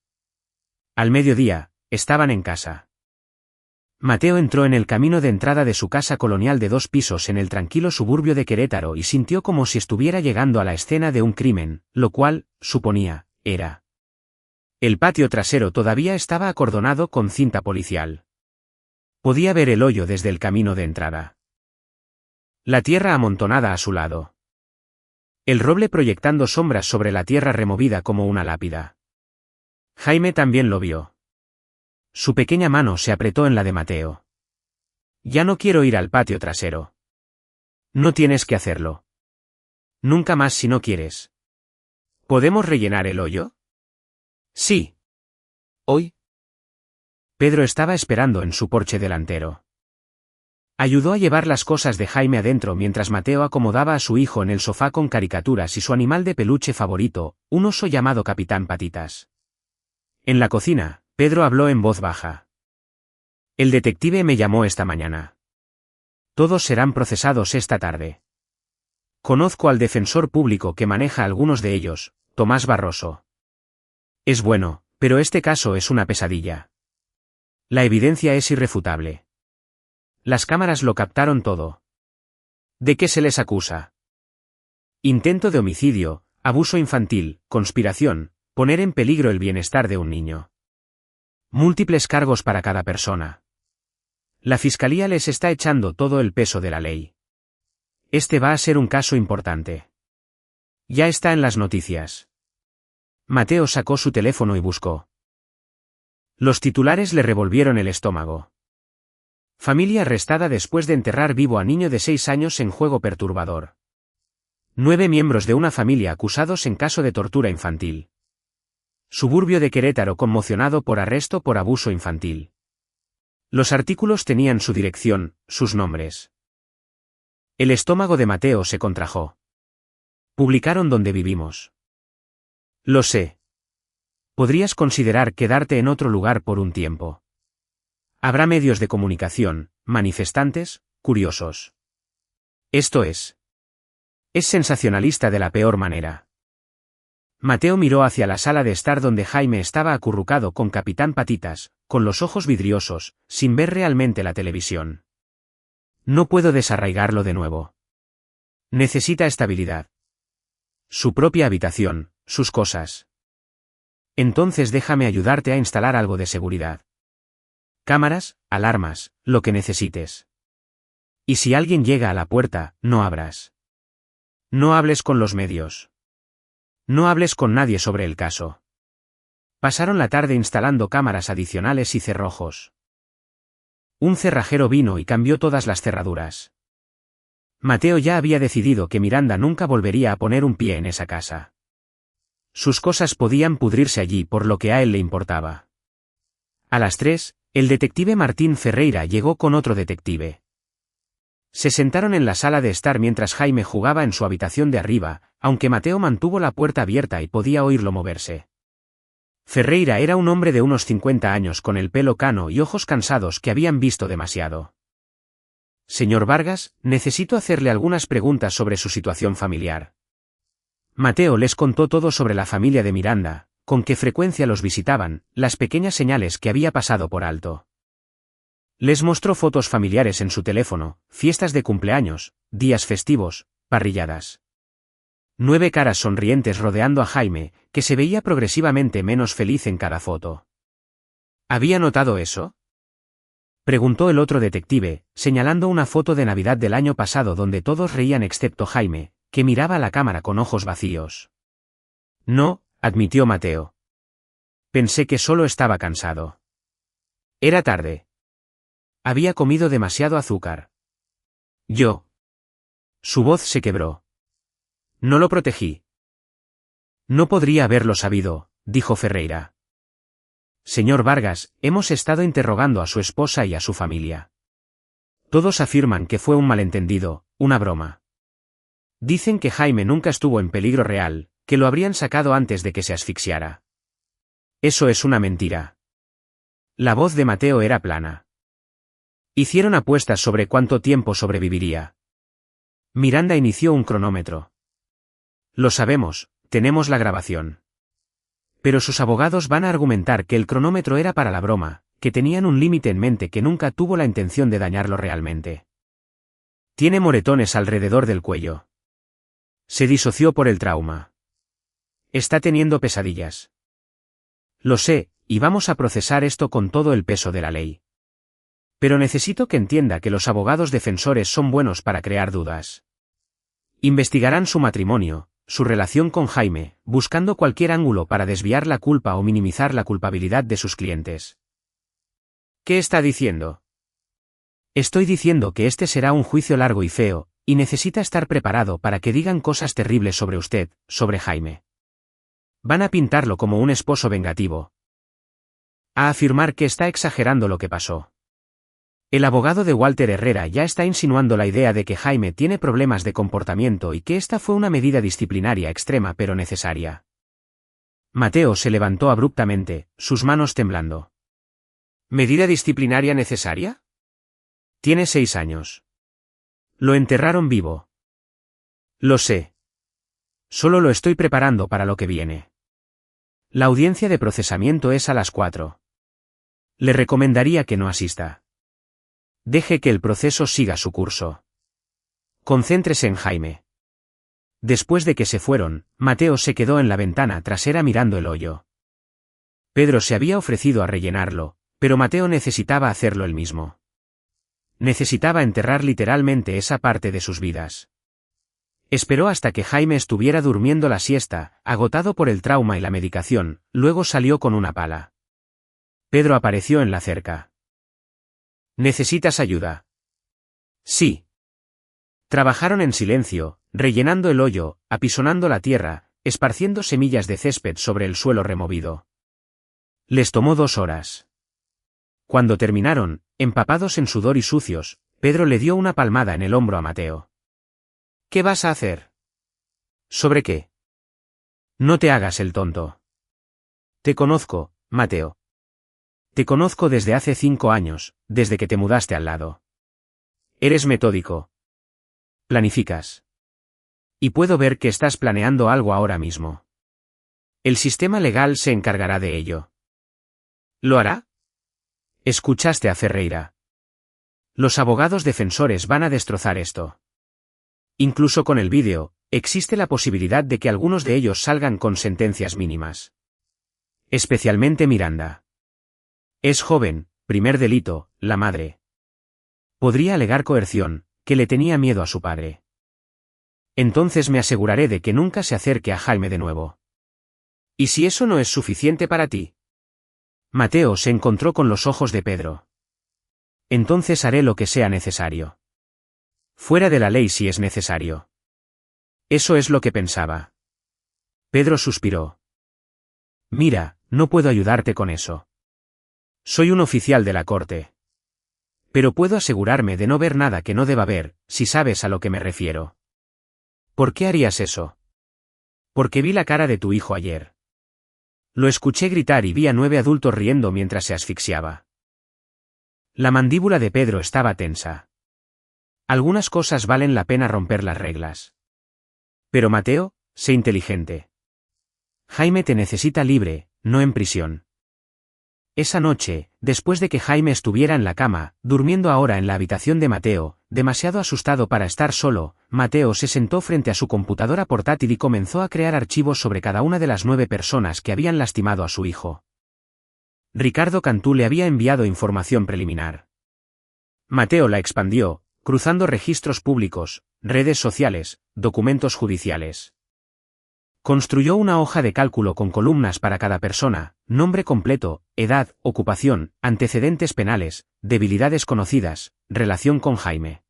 Al mediodía, estaban en casa. Mateo entró en el camino de entrada de su casa colonial de 2 pisos en el tranquilo suburbio de Querétaro y sintió como si estuviera llegando a la escena de un crimen, lo cual, suponía, era. El patio trasero todavía estaba acordonado con cinta policial. Podía ver el hoyo desde el camino de entrada. La tierra amontonada a su lado. El roble proyectando sombras sobre la tierra removida como una lápida. Jaime también lo vio. Su pequeña mano se apretó en la de Mateo. Ya no quiero ir al patio trasero. No tienes que hacerlo. Nunca más si no quieres. ¿Podemos rellenar el hoyo? Sí. ¿Hoy? Pedro estaba esperando en su porche delantero. Ayudó a llevar las cosas de Jaime adentro mientras Mateo acomodaba a su hijo en el sofá con caricaturas y su animal de peluche favorito, un oso llamado Capitán Patitas. En la cocina, Pedro habló en voz baja. El detective me llamó esta mañana. Todos serán procesados esta tarde. Conozco al defensor público que maneja algunos de ellos, Tomás Barroso. Es bueno, pero este caso es una pesadilla. La evidencia es irrefutable. Las cámaras lo captaron todo. ¿De qué se les acusa? Intento de homicidio, abuso infantil, conspiración, poner en peligro el bienestar de un niño. Múltiples cargos para cada persona. La fiscalía les está echando todo el peso de la ley. Este va a ser un caso importante. Ya está en las noticias. Mateo sacó su teléfono y buscó. Los titulares le revolvieron el estómago. Familia arrestada después de enterrar vivo a niño de 6 años en juego perturbador. 9 miembros de una familia acusados en caso de tortura infantil. Suburbio de Querétaro conmocionado por arresto por abuso infantil. Los artículos tenían su dirección, sus nombres. El estómago de Mateo se contrajo. Publicaron donde vivimos. Lo sé. Podrías considerar quedarte en otro lugar por un tiempo. Habrá medios de comunicación, manifestantes, curiosos. Esto es. Es sensacionalista de la peor manera. Mateo miró hacia la sala de estar donde Jaime estaba acurrucado con Capitán Patitas, con los ojos vidriosos, sin ver realmente la televisión. No puedo desarraigarlo de nuevo. Necesita estabilidad. Su propia habitación, sus cosas. Entonces déjame ayudarte a instalar algo de seguridad. Cámaras, alarmas, lo que necesites. Y si alguien llega a la puerta, no abras. No hables con los medios. No hables con nadie sobre el caso. Pasaron la tarde instalando cámaras adicionales y cerrojos. Un cerrajero vino y cambió todas las cerraduras. Mateo ya había decidido que Miranda nunca volvería a poner un pie en esa casa. Sus cosas podían pudrirse allí por lo que a él le importaba. A las 3, el detective Martín Ferreira llegó con otro detective. Se sentaron en la sala de estar mientras Jaime jugaba en su habitación de arriba, aunque Mateo mantuvo la puerta abierta y podía oírlo moverse. Ferreira era un hombre de unos 50 años con el pelo cano y ojos cansados que habían visto demasiado. Señor Vargas, necesito hacerle algunas preguntas sobre su situación familiar. Mateo les contó todo sobre la familia de Miranda, con qué frecuencia los visitaban, las pequeñas señales que había pasado por alto. Les mostró fotos familiares en su teléfono, fiestas de cumpleaños, días festivos, parrilladas. 9 caras sonrientes rodeando a Jaime, que se veía progresivamente menos feliz en cada foto. ¿Había notado eso? Preguntó el otro detective, señalando una foto de Navidad del año pasado donde todos reían excepto Jaime, que miraba a la cámara con ojos vacíos. No, admitió Mateo. Pensé que solo estaba cansado. Era tarde. Había comido demasiado azúcar. Yo. Su voz se quebró. No lo protegí. No podría haberlo sabido, dijo Ferreira. Señor Vargas, hemos estado interrogando a su esposa y a su familia. Todos afirman que fue un malentendido, una broma. Dicen que Jaime nunca estuvo en peligro real, que lo habrían sacado antes de que se asfixiara. Eso es una mentira. La voz de Mateo era plana. Hicieron apuestas sobre cuánto tiempo sobreviviría. Miranda inició un cronómetro. Lo sabemos, tenemos la grabación. Pero sus abogados van a argumentar que el cronómetro era para la broma, que tenían un límite en mente que nunca tuvo la intención de dañarlo realmente. Tiene moretones alrededor del cuello. Se disoció por el trauma. Está teniendo pesadillas. Lo sé, y vamos a procesar esto con todo el peso de la ley. Pero necesito que entienda que los abogados defensores son buenos para crear dudas. Investigarán su matrimonio, su relación con Jaime, buscando cualquier ángulo para desviar la culpa o minimizar la culpabilidad de sus clientes. ¿Qué está diciendo? Estoy diciendo que este será un juicio largo y feo, y necesita estar preparado para que digan cosas terribles sobre usted, sobre Jaime. Van a pintarlo como un esposo vengativo. A afirmar que está exagerando lo que pasó. El abogado de Walter Herrera ya está insinuando la idea de que Jaime tiene problemas de comportamiento y que esta fue una medida disciplinaria extrema pero necesaria. Mateo se levantó abruptamente, sus manos temblando. ¿Medida disciplinaria necesaria? Tiene 6 años. Lo enterraron vivo. Lo sé. Solo lo estoy preparando para lo que viene. La audiencia de procesamiento es a las 4. Le recomendaría que no asista. Deje que el proceso siga su curso. Concéntrese en Jaime. Después de que se fueron, Mateo se quedó en la ventana trasera mirando el hoyo. Pedro se había ofrecido a rellenarlo, pero Mateo necesitaba hacerlo él mismo. Necesitaba enterrar literalmente esa parte de sus vidas. Esperó hasta que Jaime estuviera durmiendo la siesta, agotado por el trauma y la medicación, luego salió con una pala. Pedro apareció en la cerca. ¿Necesitas ayuda? Sí. Trabajaron en silencio, rellenando el hoyo, apisonando la tierra, esparciendo semillas de césped sobre el suelo removido. Les tomó 2 horas. Cuando terminaron, empapados en sudor y sucios, Pedro le dio una palmada en el hombro a Mateo. ¿Qué vas a hacer? ¿Sobre qué? No te hagas el tonto. Te conozco, Mateo. Te conozco desde hace 5 años, desde que te mudaste al lado. Eres metódico. Planificas. Y puedo ver que estás planeando algo ahora mismo. El sistema legal se encargará de ello. ¿Lo hará? Escuchaste a Ferreira. Los abogados defensores van a destrozar esto. Incluso con el vídeo, existe la posibilidad de que algunos de ellos salgan con sentencias mínimas. Especialmente Miranda. Es joven, primer delito, la madre. Podría alegar coerción, que le tenía miedo a su padre. Entonces me aseguraré de que nunca se acerque a Jaime de nuevo. ¿Y si eso no es suficiente para ti? Mateo se encontró con los ojos de Pedro. Entonces haré lo que sea necesario. Fuera de la ley si es necesario. Eso es lo que pensaba. Pedro suspiró. Mira, no puedo ayudarte con eso. Soy un oficial de la corte. Pero puedo asegurarme de no ver nada que no deba ver, si sabes a lo que me refiero. ¿Por qué harías eso? Porque vi la cara de tu hijo ayer. Lo escuché gritar y vi a 9 adultos riendo mientras se asfixiaba. La mandíbula de Pedro estaba tensa. Algunas cosas valen la pena romper las reglas. Pero Mateo, sé inteligente. Jaime te necesita libre, no en prisión. Esa noche, después de que Jaime estuviera en la cama, durmiendo ahora en la habitación de Mateo, demasiado asustado para estar solo, Mateo se sentó frente a su computadora portátil y comenzó a crear archivos sobre cada una de las 9 personas que habían lastimado a su hijo. Ricardo Cantú le había enviado información preliminar. Mateo la expandió, cruzando registros públicos, redes sociales, documentos judiciales. Construyó una hoja de cálculo con columnas para cada persona, nombre completo, edad, ocupación, antecedentes penales, debilidades conocidas, relación con Jaime.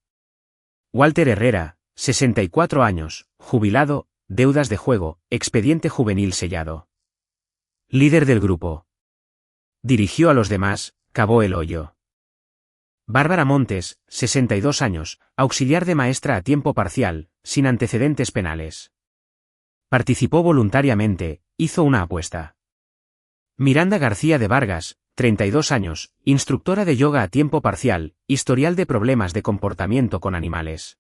Walter Herrera, 64 años, jubilado, deudas de juego, expediente juvenil sellado. Líder del grupo. Dirigió a los demás, cavó el hoyo. Bárbara Montes, 62 años, auxiliar de maestra a tiempo parcial, sin antecedentes penales. Participó voluntariamente, hizo una apuesta. Miranda García de Vargas, 32 años, instructora de yoga a tiempo parcial, historial de problemas de comportamiento con animales.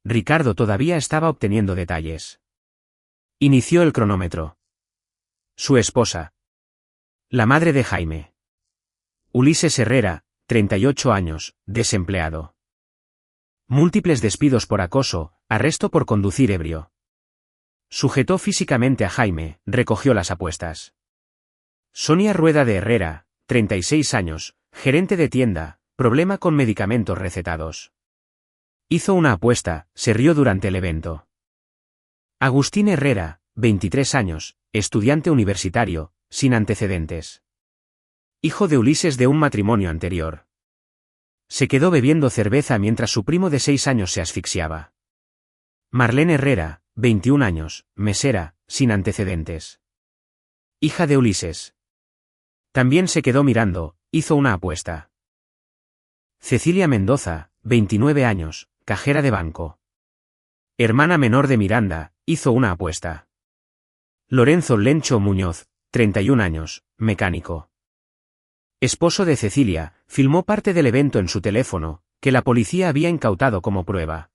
Ricardo todavía estaba obteniendo detalles. Inició el cronómetro. Su esposa. La madre de Jaime. Ulises Herrera, 38 años, desempleado. Múltiples despidos por acoso, arresto por conducir ebrio. Sujetó físicamente a Jaime, recogió las apuestas. Sonia Rueda de Herrera, 36 años, gerente de tienda, problema con medicamentos recetados. Hizo una apuesta, se rió durante el evento. Agustín Herrera, 23 años, estudiante universitario, sin antecedentes. Hijo de Ulises de un matrimonio anterior. Se quedó bebiendo cerveza mientras su primo de 6 años se asfixiaba. Marlene Herrera, 21 años, mesera, sin antecedentes. Hija de Ulises. También se quedó mirando, hizo una apuesta. Cecilia Mendoza, 29 años, cajera de banco. Hermana menor de Miranda, hizo una apuesta. Lorenzo Lencho Muñoz, 31 años, mecánico. Esposo de Cecilia, filmó parte del evento en su teléfono, que la policía había incautado como prueba.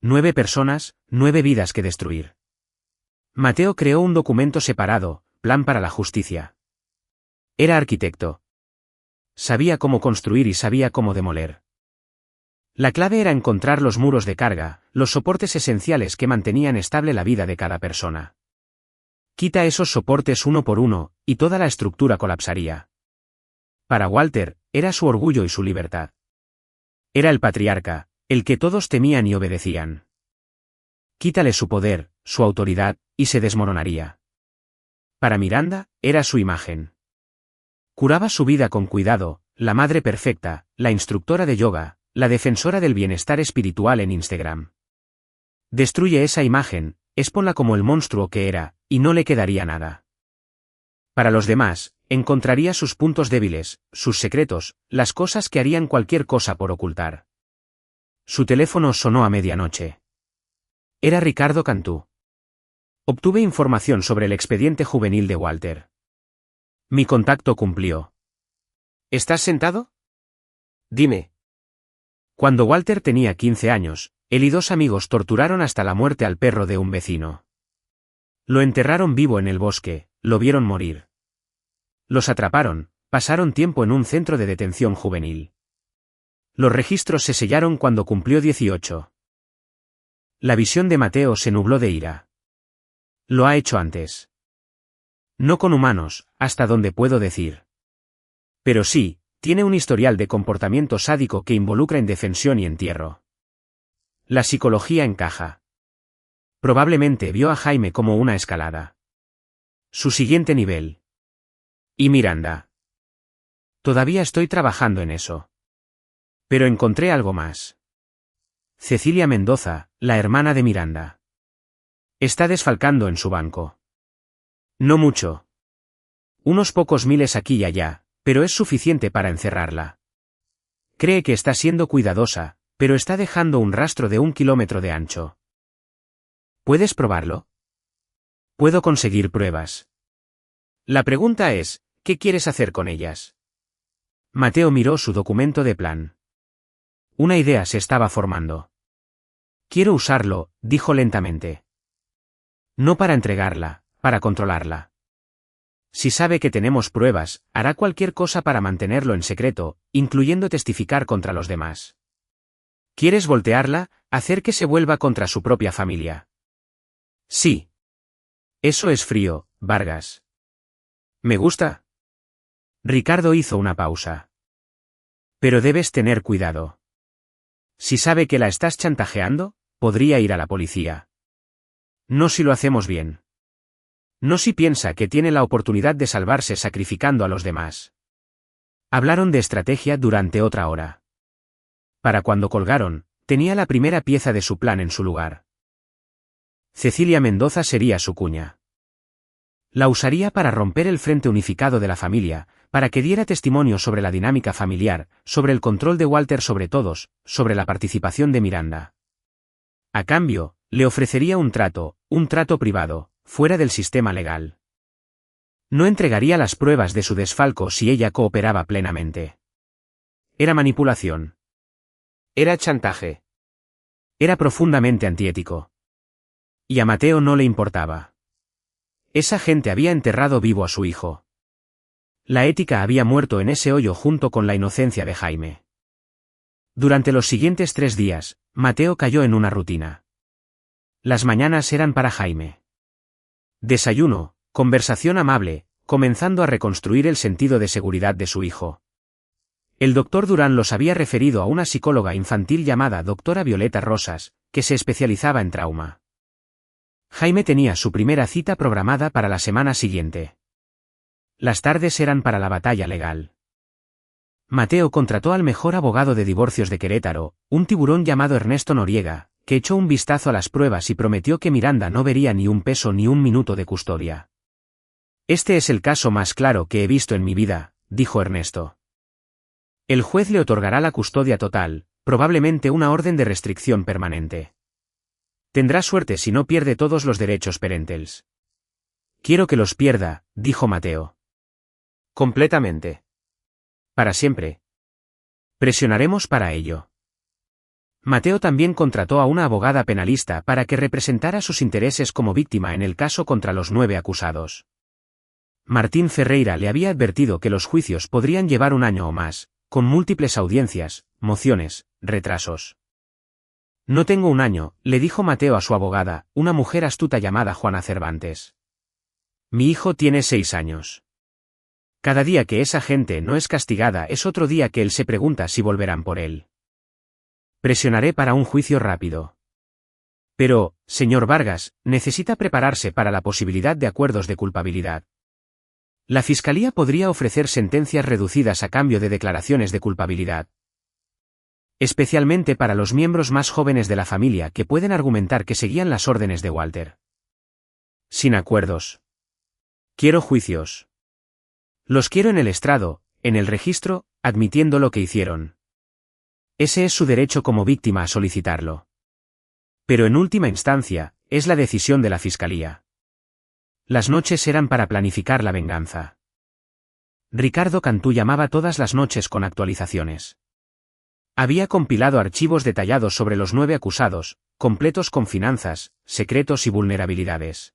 9 personas, 9 vidas que destruir. Mateo creó un documento separado, Plan para la Justicia. Era arquitecto. Sabía cómo construir y sabía cómo demoler. La clave era encontrar los muros de carga, los soportes esenciales que mantenían estable la vida de cada persona. Quita esos soportes uno por uno, y toda la estructura colapsaría. Para Walter, era su orgullo y su libertad. Era el patriarca, el que todos temían y obedecían. Quítale su poder, su autoridad, y se desmoronaría. Para Miranda, era su imagen. Curaba su vida con cuidado, la madre perfecta, la instructora de yoga, la defensora del bienestar espiritual en Instagram. Destruye esa imagen, expónla como el monstruo que era, y no le quedaría nada. Para los demás, encontraría sus puntos débiles, sus secretos, las cosas que harían cualquier cosa por ocultar. Su teléfono sonó a medianoche. Era Ricardo Cantú. Obtuve información sobre el expediente juvenil de Walter. Mi contacto cumplió. ¿Estás sentado? Dime. Cuando Walter tenía 15 años, él y 2 amigos torturaron hasta la muerte al perro de un vecino. Lo enterraron vivo en el bosque, lo vieron morir. Los atraparon, pasaron tiempo en un centro de detención juvenil. Los registros se sellaron cuando cumplió 18. La visión de Mateo se nubló de ira. Lo ha hecho antes. No con humanos, hasta donde puedo decir. Pero sí, tiene un historial de comportamiento sádico que involucra indefensión y entierro. La psicología encaja. Probablemente vio a Jaime como una escalada. Su siguiente nivel. Y Miranda. Todavía estoy trabajando en eso. Pero encontré algo más. Cecilia Mendoza, la hermana de Miranda. Está desfalcando en su banco. No mucho. Unos pocos miles aquí y allá, pero es suficiente para encerrarla. Cree que está siendo cuidadosa, pero está dejando un rastro de 1 kilómetro de ancho. ¿Puedes probarlo? Puedo conseguir pruebas. La pregunta es, ¿qué quieres hacer con ellas? Mateo miró su documento de plan. Una idea se estaba formando. Quiero usarlo, dijo lentamente. No para entregarla, para controlarla. Si sabe que tenemos pruebas, hará cualquier cosa para mantenerlo en secreto, incluyendo testificar contra los demás. ¿Quieres voltearla, hacer que se vuelva contra su propia familia? Sí. Eso es frío, Vargas. ¿Me gusta? Ricardo hizo una pausa. Pero debes tener cuidado. Si sabe que la estás chantajeando, podría ir a la policía. No si lo hacemos bien. No si piensa que tiene la oportunidad de salvarse sacrificando a los demás. Hablaron de estrategia durante otra hora. Para cuando colgaron, tenía la primera pieza de su plan en su lugar. Cecilia Mendoza sería su cuña. La usaría para romper el frente unificado de la familia, para que diera testimonio sobre la dinámica familiar, sobre el control de Walter sobre todos, sobre la participación de Miranda. A cambio, le ofrecería un trato privado, fuera del sistema legal. No entregaría las pruebas de su desfalco si ella cooperaba plenamente. Era manipulación. Era chantaje. Era profundamente antiético. Y a Mateo no le importaba. Esa gente había enterrado vivo a su hijo. La ética había muerto en ese hoyo junto con la inocencia de Jaime. Durante los siguientes 3 días, Mateo cayó en una rutina. Las mañanas eran para Jaime. Desayuno, conversación amable, comenzando a reconstruir el sentido de seguridad de su hijo. El doctor Durán los había referido a una psicóloga infantil llamada doctora Violeta Rosas, que se especializaba en trauma. Jaime tenía su primera cita programada para la semana siguiente. Las tardes eran para la batalla legal. Mateo contrató al mejor abogado de divorcios de Querétaro, un tiburón llamado Ernesto Noriega, que echó un vistazo a las pruebas y prometió que Miranda no vería ni un peso ni un minuto de custodia. Este es el caso más claro que he visto en mi vida, dijo Ernesto. El juez le otorgará la custodia total, probablemente una orden de restricción permanente. Tendrá suerte si no pierde todos los derechos parentales. Quiero que los pierda, dijo Mateo. Completamente. Para siempre. Presionaremos para ello. Mateo también contrató a una abogada penalista para que representara sus intereses como víctima en el caso contra los 9 acusados. Martín Ferreira le había advertido que los juicios podrían llevar un año o más, con múltiples audiencias, mociones, retrasos. No tengo un año, le dijo Mateo a su abogada, una mujer astuta llamada Juana Cervantes. Mi hijo tiene 6 años. Cada día que esa gente no es castigada es otro día que él se pregunta si volverán por él. Presionaré para un juicio rápido. Pero, señor Vargas, necesita prepararse para la posibilidad de acuerdos de culpabilidad. La Fiscalía podría ofrecer sentencias reducidas a cambio de declaraciones de culpabilidad. Especialmente para los miembros más jóvenes de la familia que pueden argumentar que seguían las órdenes de Walter. Sin acuerdos. Quiero juicios. Los quiero en el estrado, en el registro, admitiendo lo que hicieron. Ese es su derecho como víctima a solicitarlo. Pero en última instancia, es la decisión de la Fiscalía. Las noches eran para planificar la venganza. Ricardo Cantú llamaba todas las noches con actualizaciones. Había compilado archivos detallados sobre los 9 acusados, completos con finanzas, secretos y vulnerabilidades.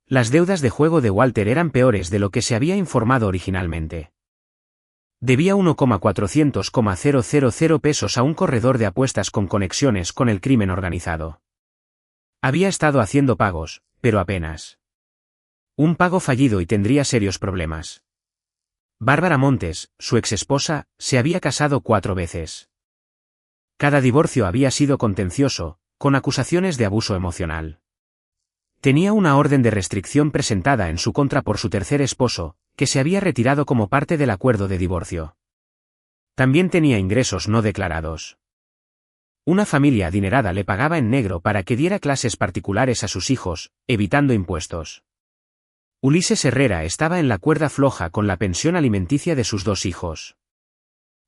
Las deudas de juego de Walter eran peores de lo que se había informado originalmente. Debía 1,400,000 pesos a un corredor de apuestas con conexiones con el crimen organizado. Había estado haciendo pagos, pero apenas. Un pago fallido y tendría serios problemas. Bárbara Montes, su exesposa, se había casado 4 veces. Cada divorcio había sido contencioso, con acusaciones de abuso emocional. Tenía una orden de restricción presentada en su contra por su tercer esposo, que se había retirado como parte del acuerdo de divorcio. También tenía ingresos no declarados. Una familia adinerada le pagaba en negro para que diera clases particulares a sus hijos, evitando impuestos. Ulises Herrera estaba en la cuerda floja con la pensión alimenticia de sus 2 hijos.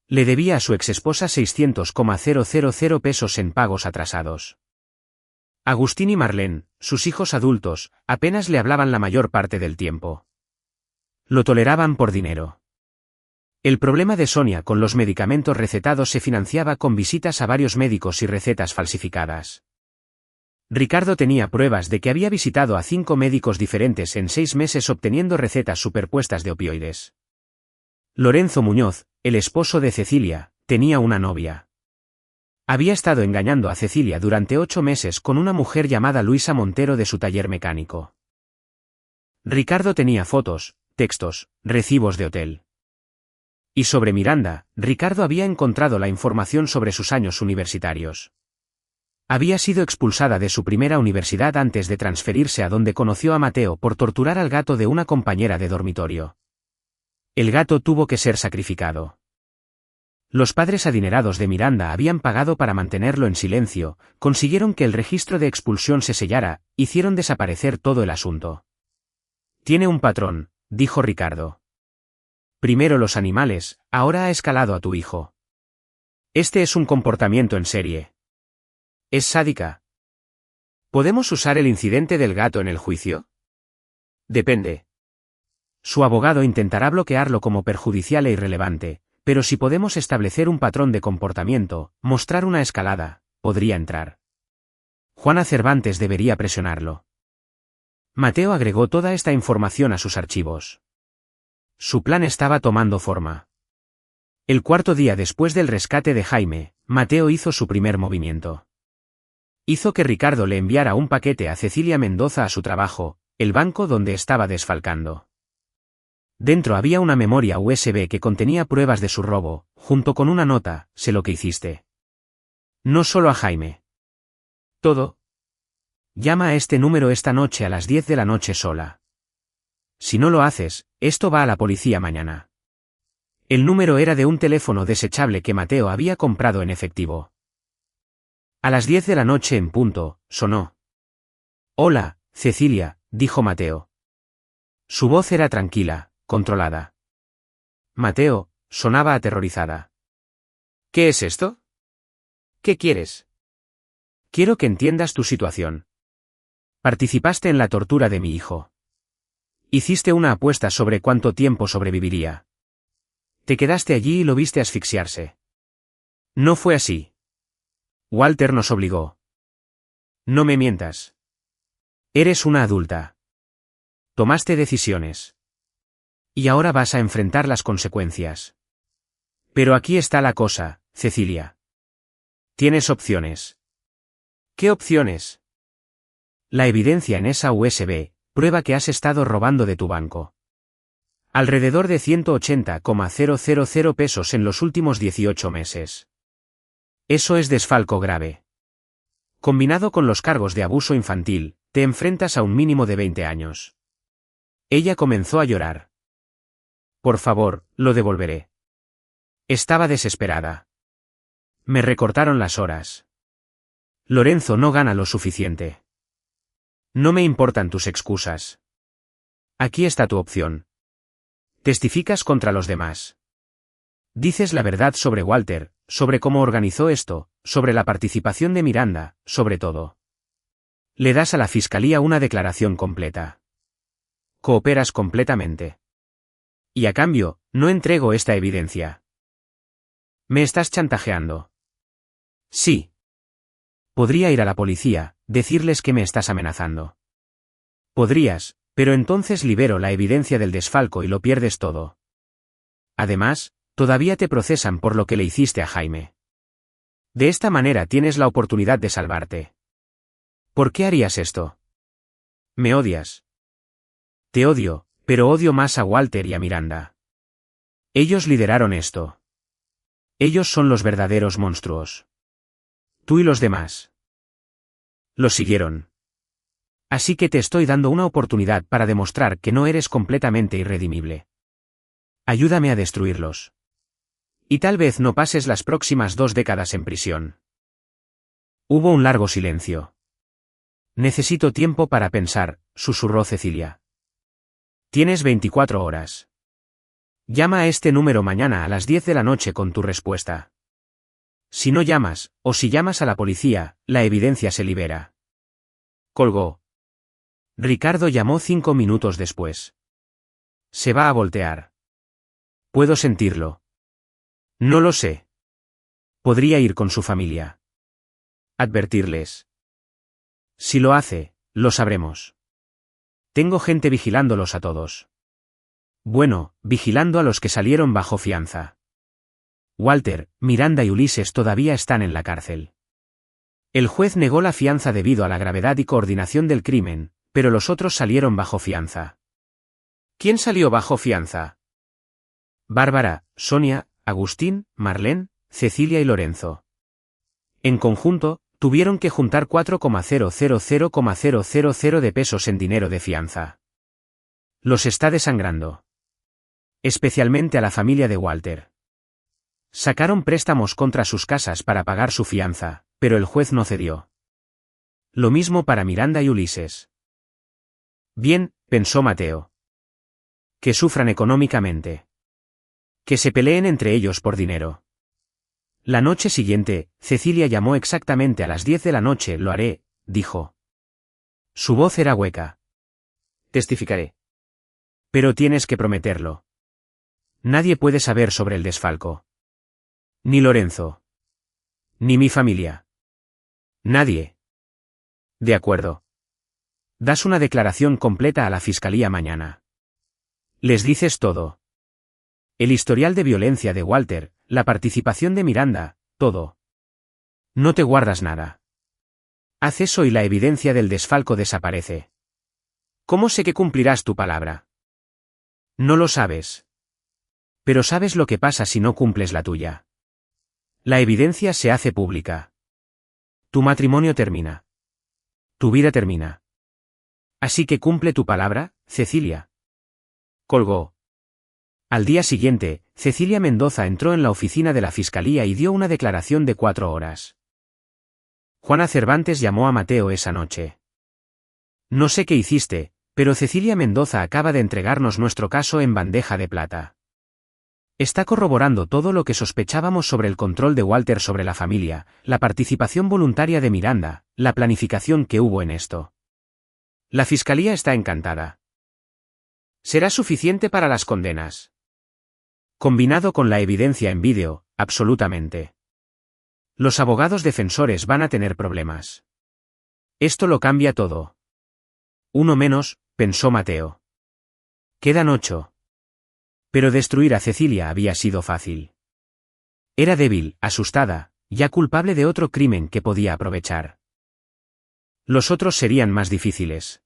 Le debía a su exesposa 600,000 pesos en pagos atrasados. Agustín y Marlene, sus hijos adultos, apenas le hablaban la mayor parte del tiempo. Lo toleraban por dinero. El problema de Sonia con los medicamentos recetados se financiaba con visitas a varios médicos y recetas falsificadas. Ricardo tenía pruebas de que había visitado a 5 médicos diferentes en 6 meses obteniendo recetas superpuestas de opioides. Lorenzo Muñoz, el esposo de Cecilia, tenía una novia. Había estado engañando a Cecilia durante 8 meses con una mujer llamada Luisa Montero de su taller mecánico. Ricardo tenía fotos, textos, recibos de hotel. Y sobre Miranda, Ricardo había encontrado la información sobre sus años universitarios. Había sido expulsada de su primera universidad antes de transferirse a donde conoció a Mateo por torturar al gato de una compañera de dormitorio. El gato tuvo que ser sacrificado. Los padres adinerados de Miranda habían pagado para mantenerlo en silencio, consiguieron que el registro de expulsión se sellara, hicieron desaparecer todo el asunto. Tiene un patrón, dijo Ricardo. Primero los animales, ahora ha escalado a tu hijo. Este es un comportamiento en serie. Es sádica. ¿Podemos usar el incidente del gato en el juicio? Depende. Su abogado intentará bloquearlo como perjudicial e irrelevante, pero si podemos establecer un patrón de comportamiento, mostrar una escalada, podría entrar. Juana Cervantes debería presionarlo. Mateo agregó toda esta información a sus archivos. Su plan estaba tomando forma. El cuarto día después del rescate de Jaime, Mateo hizo su primer movimiento. Hizo que Ricardo le enviara un paquete a Cecilia Mendoza a su trabajo, el banco donde estaba desfalcando. Dentro había una memoria USB que contenía pruebas de su robo, junto con una nota, sé lo que hiciste. No solo a Jaime. Todo. Llama a este número esta noche a las 10 de la noche sola. Si no lo haces, esto va a la policía mañana. El número era de un teléfono desechable que Mateo había comprado en efectivo. A las 10 de la noche en punto, sonó. Hola, Cecilia, dijo Mateo. Su voz era tranquila, controlada. Mateo, sonaba aterrorizada. ¿Qué es esto? ¿Qué quieres? Quiero que entiendas tu situación. Participaste en la tortura de mi hijo. Hiciste una apuesta sobre cuánto tiempo sobreviviría. Te quedaste allí y lo viste asfixiarse. No fue así. Walter nos obligó. No me mientas. Eres una adulta. Tomaste decisiones. Y ahora vas a enfrentar las consecuencias. Pero aquí está la cosa, Cecilia. Tienes opciones. ¿Qué opciones? La evidencia en esa USB prueba que has estado robando de tu banco. Alrededor de 180,000 pesos en los últimos 18 meses. Eso es desfalco grave. Combinado con los cargos de abuso infantil, te enfrentas a un mínimo de 20 años. Ella comenzó a llorar. Por favor, lo devolveré. Estaba desesperada. Me recortaron las horas. Lorenzo no gana lo suficiente. No me importan tus excusas. Aquí está tu opción. Testificas contra los demás. Dices la verdad sobre Walter, sobre cómo organizó esto, sobre la participación de Miranda, sobre todo. Le das a la fiscalía una declaración completa. Cooperas completamente. Y a cambio, no entrego esta evidencia. ¿Me estás chantajeando? Sí. Podría ir a la policía, decirles que me estás amenazando. Podrías, pero entonces libero la evidencia del desfalco y lo pierdes todo. Además, todavía te procesan por lo que le hiciste a Jaime. De esta manera tienes la oportunidad de salvarte. ¿Por qué harías esto? Me odias. Te odio, pero odio más a Walter y a Miranda. Ellos lideraron esto. Ellos son los verdaderos monstruos. Tú y los demás. Los siguieron. Así que te estoy dando una oportunidad para demostrar que no eres completamente irredimible. Ayúdame a destruirlos. Y tal vez no pases las próximas 2 décadas en prisión. Hubo un largo silencio. Necesito tiempo para pensar, susurró Cecilia. Tienes 24 horas. Llama a este número mañana a las 10 de la noche con tu respuesta. Si no llamas, o si llamas a la policía, la evidencia se libera. Colgó. Ricardo llamó 5 minutos después. Se va a voltear. Puedo sentirlo. No lo sé. Podría ir con su familia. Advertirles. Si lo hace, lo sabremos. Tengo gente vigilándolos a todos. Bueno, vigilando a los que salieron bajo fianza. Walter, Miranda y Ulises todavía están en la cárcel. El juez negó la fianza debido a la gravedad y coordinación del crimen, pero los otros salieron bajo fianza. ¿Quién salió bajo fianza? Bárbara, Sonia, Agustín, Marlene, Cecilia y Lorenzo. En conjunto, tuvieron que juntar 4,000,000 de pesos en dinero de fianza. Los está desangrando. Especialmente a la familia de Walter. Sacaron préstamos contra sus casas para pagar su fianza, pero el juez no cedió. Lo mismo para Miranda y Ulises. Bien, pensó Mateo. Que sufran económicamente. Que se peleen entre ellos por dinero. La noche siguiente, Cecilia llamó exactamente a las 10 de la noche. Lo haré, dijo. Su voz era hueca. Testificaré. Pero tienes que prometerlo. Nadie puede saber sobre el desfalco. Ni Lorenzo. Ni mi familia. Nadie. De acuerdo. Das una declaración completa a la fiscalía mañana. Les dices todo. El historial de violencia de Walter, la participación de Miranda, todo. No te guardas nada. Haz eso y la evidencia del desfalco desaparece. ¿Cómo sé que cumplirás tu palabra? No lo sabes. Pero sabes lo que pasa si no cumples la tuya. La evidencia se hace pública. Tu matrimonio termina. Tu vida termina. Así que cumple tu palabra, Cecilia. Colgó. Al día siguiente, Cecilia Mendoza entró en la oficina de la Fiscalía y dio una declaración de 4 horas. Juana Cervantes llamó a Mateo esa noche. No sé qué hiciste, pero Cecilia Mendoza acaba de entregarnos nuestro caso en bandeja de plata. Está corroborando todo lo que sospechábamos sobre el control de Walter sobre la familia, la participación voluntaria de Miranda, la planificación que hubo en esto. La Fiscalía está encantada. ¿Será suficiente para las condenas? Combinado con la evidencia en vídeo, absolutamente. Los abogados defensores van a tener problemas. Esto lo cambia todo. Uno menos, pensó Mateo. Quedan 8. Pero destruir a Cecilia había sido fácil. Era débil, asustada, ya culpable de otro crimen que podía aprovechar. Los otros serían más difíciles.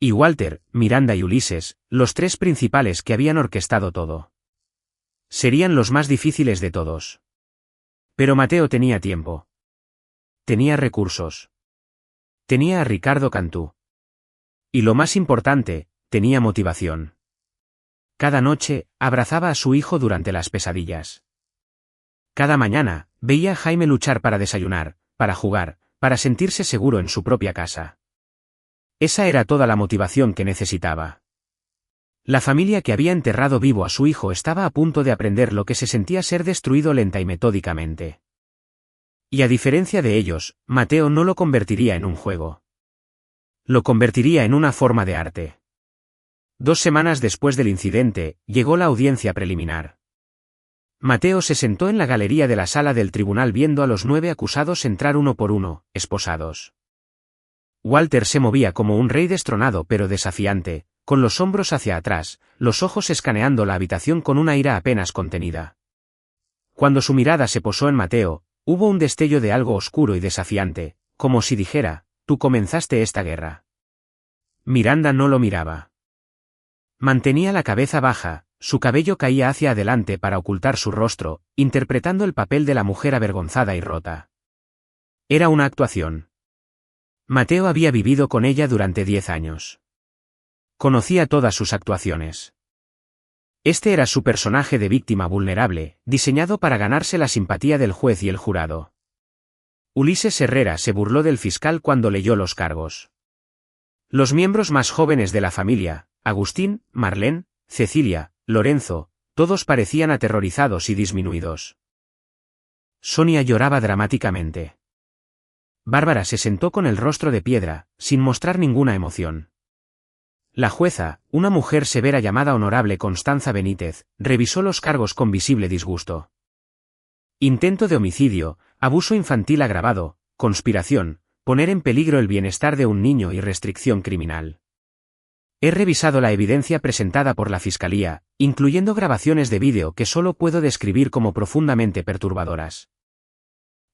Y Walter, Miranda y Ulises, los 3 principales que habían orquestado todo. Serían los más difíciles de todos. Pero Mateo tenía tiempo. Tenía recursos. Tenía a Ricardo Cantú. Y lo más importante, tenía motivación. Cada noche, abrazaba a su hijo durante las pesadillas. Cada mañana, veía a Jaime luchar para desayunar, para jugar, para sentirse seguro en su propia casa. Esa era toda la motivación que necesitaba. La familia que había enterrado vivo a su hijo estaba a punto de aprender lo que se sentía ser destruido lenta y metódicamente. Y a diferencia de ellos, Mateo no lo convertiría en un juego. Lo convertiría en una forma de arte. 2 semanas después del incidente, llegó la audiencia preliminar. Mateo se sentó en la galería de la sala del tribunal viendo a los 9 acusados entrar uno por uno, esposados. Walter se movía como un rey destronado pero desafiante, con los hombros hacia atrás, los ojos escaneando la habitación con una ira apenas contenida. Cuando su mirada se posó en Mateo, hubo un destello de algo oscuro y desafiante, como si dijera, tú comenzaste esta guerra. Miranda no lo miraba. Mantenía la cabeza baja, su cabello caía hacia adelante para ocultar su rostro, interpretando el papel de la mujer avergonzada y rota. Era una actuación. Mateo había vivido con ella durante 10 años. Conocía todas sus actuaciones. Este era su personaje de víctima vulnerable, diseñado para ganarse la simpatía del juez y el jurado. Ulises Herrera se burló del fiscal cuando leyó los cargos. Los miembros más jóvenes de la familia, Agustín, Marlene, Cecilia, Lorenzo, todos parecían aterrorizados y disminuidos. Sonia lloraba dramáticamente. Bárbara se sentó con el rostro de piedra, sin mostrar ninguna emoción. La jueza, una mujer severa llamada Honorable Constanza Benítez, revisó los cargos con visible disgusto. Intento de homicidio, abuso infantil agravado, conspiración, poner en peligro el bienestar de un niño y restricción criminal. He revisado la evidencia presentada por la Fiscalía, incluyendo grabaciones de vídeo que solo puedo describir como profundamente perturbadoras.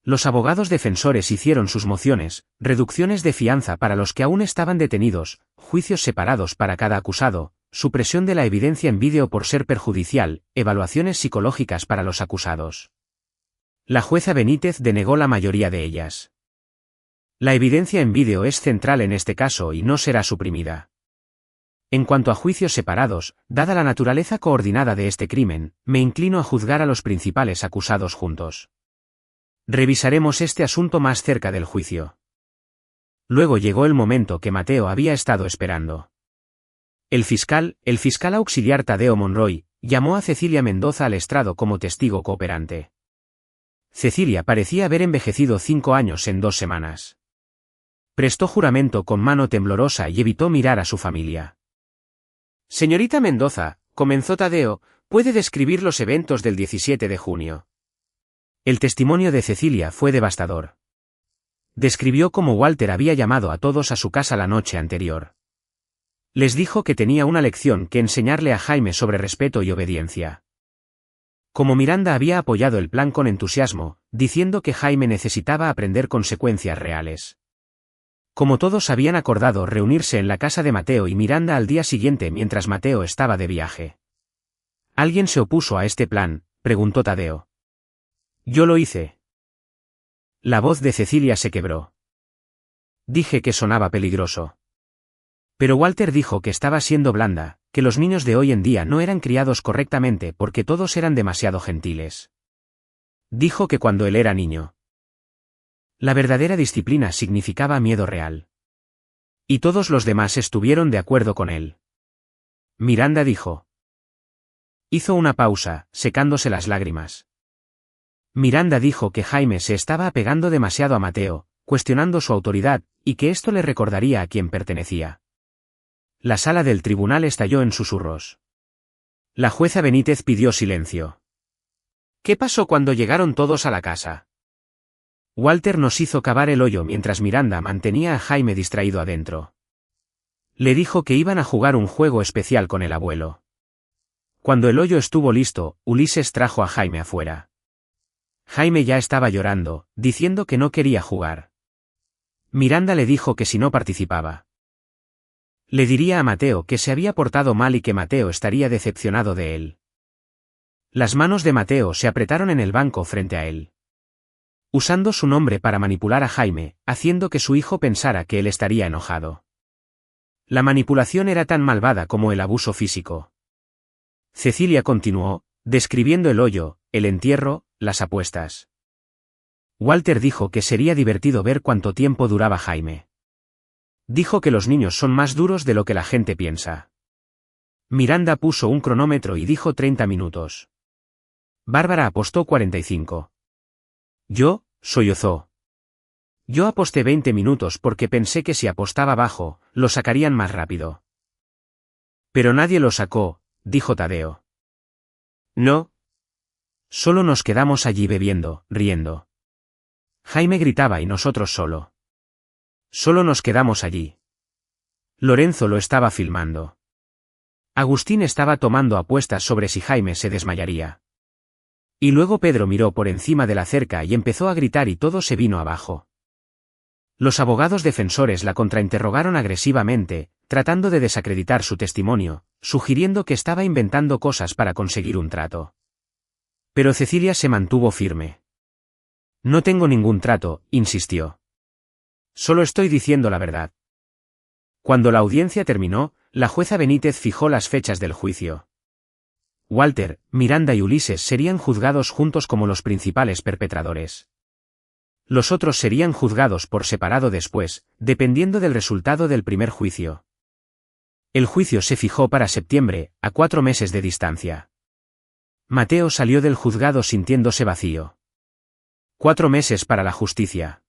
Los abogados defensores hicieron sus mociones, reducciones de fianza para los que aún estaban detenidos, juicios separados para cada acusado, supresión de la evidencia en vídeo por ser perjudicial, evaluaciones psicológicas para los acusados. La jueza Benítez denegó la mayoría de ellas. La evidencia en vídeo es central en este caso y no será suprimida. En cuanto a juicios separados, dada la naturaleza coordinada de este crimen, me inclino a juzgar a los principales acusados juntos. Revisaremos este asunto más cerca del juicio. Luego llegó el momento que Mateo había estado esperando. El fiscal auxiliar Tadeo Monroy, llamó a Cecilia Mendoza al estrado como testigo cooperante. Cecilia parecía haber envejecido 5 años en 2 semanas. Prestó juramento con mano temblorosa y evitó mirar a su familia. Señorita Mendoza, comenzó Tadeo, ¿puede describir los eventos del 17 de junio? El testimonio de Cecilia fue devastador. Describió cómo Walter había llamado a todos a su casa la noche anterior. Les dijo que tenía una lección que enseñarle a Jaime sobre respeto y obediencia. Como Miranda había apoyado el plan con entusiasmo, diciendo que Jaime necesitaba aprender consecuencias reales. Como todos habían acordado reunirse en la casa de Mateo y Miranda al día siguiente mientras Mateo estaba de viaje. ¿Alguien se opuso a este plan?, preguntó Tadeo. Yo lo hice. La voz de Cecilia se quebró. Dije que sonaba peligroso. Pero Walter dijo que estaba siendo blanda, que los niños de hoy en día no eran criados correctamente porque todos eran demasiado gentiles. Dijo que cuando él era niño, la verdadera disciplina significaba miedo real. Y todos los demás estuvieron de acuerdo con él. Miranda dijo. Hizo una pausa, secándose las lágrimas. Miranda dijo que Jaime se estaba apegando demasiado a Mateo, cuestionando su autoridad, y que esto le recordaría a quién pertenecía. La sala del tribunal estalló en susurros. La jueza Benítez pidió silencio. ¿Qué pasó cuando llegaron todos a la casa? Walter nos hizo cavar el hoyo mientras Miranda mantenía a Jaime distraído adentro. Le dijo que iban a jugar un juego especial con el abuelo. Cuando el hoyo estuvo listo, Ulises trajo a Jaime afuera. Jaime ya estaba llorando, diciendo que no quería jugar. Miranda le dijo que si no participaba, le diría a Mateo que se había portado mal y que Mateo estaría decepcionado de él. Las manos de Mateo se apretaron en el banco frente a él, usando su nombre para manipular a Jaime, haciendo que su hijo pensara que él estaría enojado. La manipulación era tan malvada como el abuso físico. Cecilia continuó, describiendo el hoyo, el entierro, las apuestas. Walter dijo que sería divertido ver cuánto tiempo duraba Jaime. Dijo que los niños son más duros de lo que la gente piensa. Miranda puso un cronómetro y dijo 30 minutos. Bárbara apostó 45. Yo, sollozó. Yo aposté 20 minutos porque pensé que si apostaba bajo, lo sacarían más rápido. Pero nadie lo sacó, dijo Tadeo. No. Solo nos quedamos allí bebiendo, riendo. Jaime gritaba y nosotros solo. Solo nos quedamos allí. Lorenzo lo estaba filmando. Agustín estaba tomando apuestas sobre si Jaime se desmayaría. Y luego Pedro miró por encima de la cerca y empezó a gritar y todo se vino abajo. Los abogados defensores la contrainterrogaron agresivamente, tratando de desacreditar su testimonio, sugiriendo que estaba inventando cosas para conseguir un trato. Pero Cecilia se mantuvo firme. No tengo ningún trato, insistió. Solo estoy diciendo la verdad. Cuando la audiencia terminó, la jueza Benítez fijó las fechas del juicio. Walter, Miranda y Ulises serían juzgados juntos como los principales perpetradores. Los otros serían juzgados por separado después, dependiendo del resultado del primer juicio. El juicio se fijó para septiembre, a 4 meses de distancia. Mateo salió del juzgado sintiéndose vacío. 4 meses para la justicia.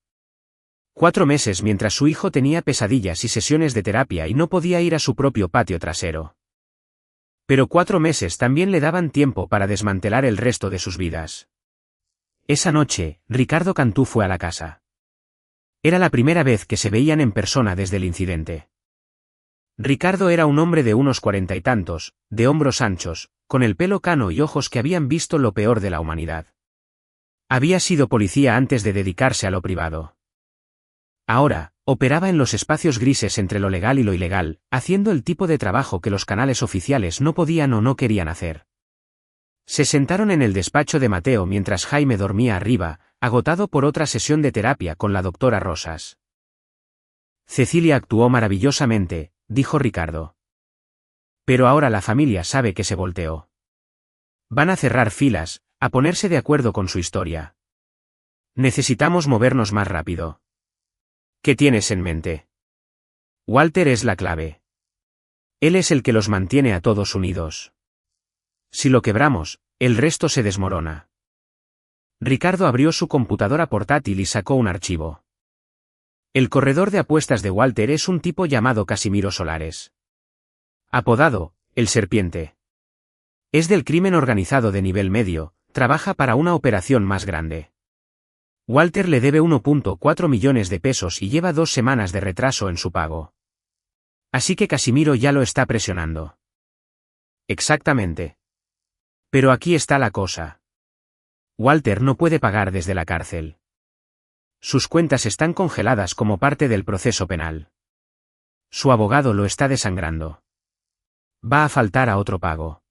4 meses mientras su hijo tenía pesadillas y sesiones de terapia y no podía ir a su propio patio trasero. Pero 4 meses también le daban tiempo para desmantelar el resto de sus vidas. Esa noche, Ricardo Cantú fue a la casa. Era la primera vez que se veían en persona desde el incidente. Ricardo era un hombre de unos 40 y tantos, de hombros anchos, con el pelo cano y ojos que habían visto lo peor de la humanidad. Había sido policía antes de dedicarse a lo privado. Ahora, operaba en los espacios grises entre lo legal y lo ilegal, haciendo el tipo de trabajo que los canales oficiales no podían o no querían hacer. Se sentaron en el despacho de Mateo mientras Jaime dormía arriba, agotado por otra sesión de terapia con la doctora Rosas. Cecilia actuó maravillosamente, dijo Ricardo. Pero ahora la familia sabe que se volteó. Van a cerrar filas, a ponerse de acuerdo con su historia. Necesitamos movernos más rápido. ¿Qué tienes en mente? Walter es la clave. Él es el que los mantiene a todos unidos. Si lo quebramos, el resto se desmorona. Ricardo abrió su computadora portátil y sacó un archivo. El corredor de apuestas de Walter es un tipo llamado Casimiro Solares. Apodado, el Serpiente. Es del crimen organizado de nivel medio, trabaja para una operación más grande. Walter le debe 1.4 millones de pesos y lleva 2 semanas de retraso en su pago. Así que Casimiro ya lo está presionando. Exactamente. Pero aquí está la cosa. Walter no puede pagar desde la cárcel. Sus cuentas están congeladas como parte del proceso penal. Su abogado lo está desangrando. Va a faltar a otro pago.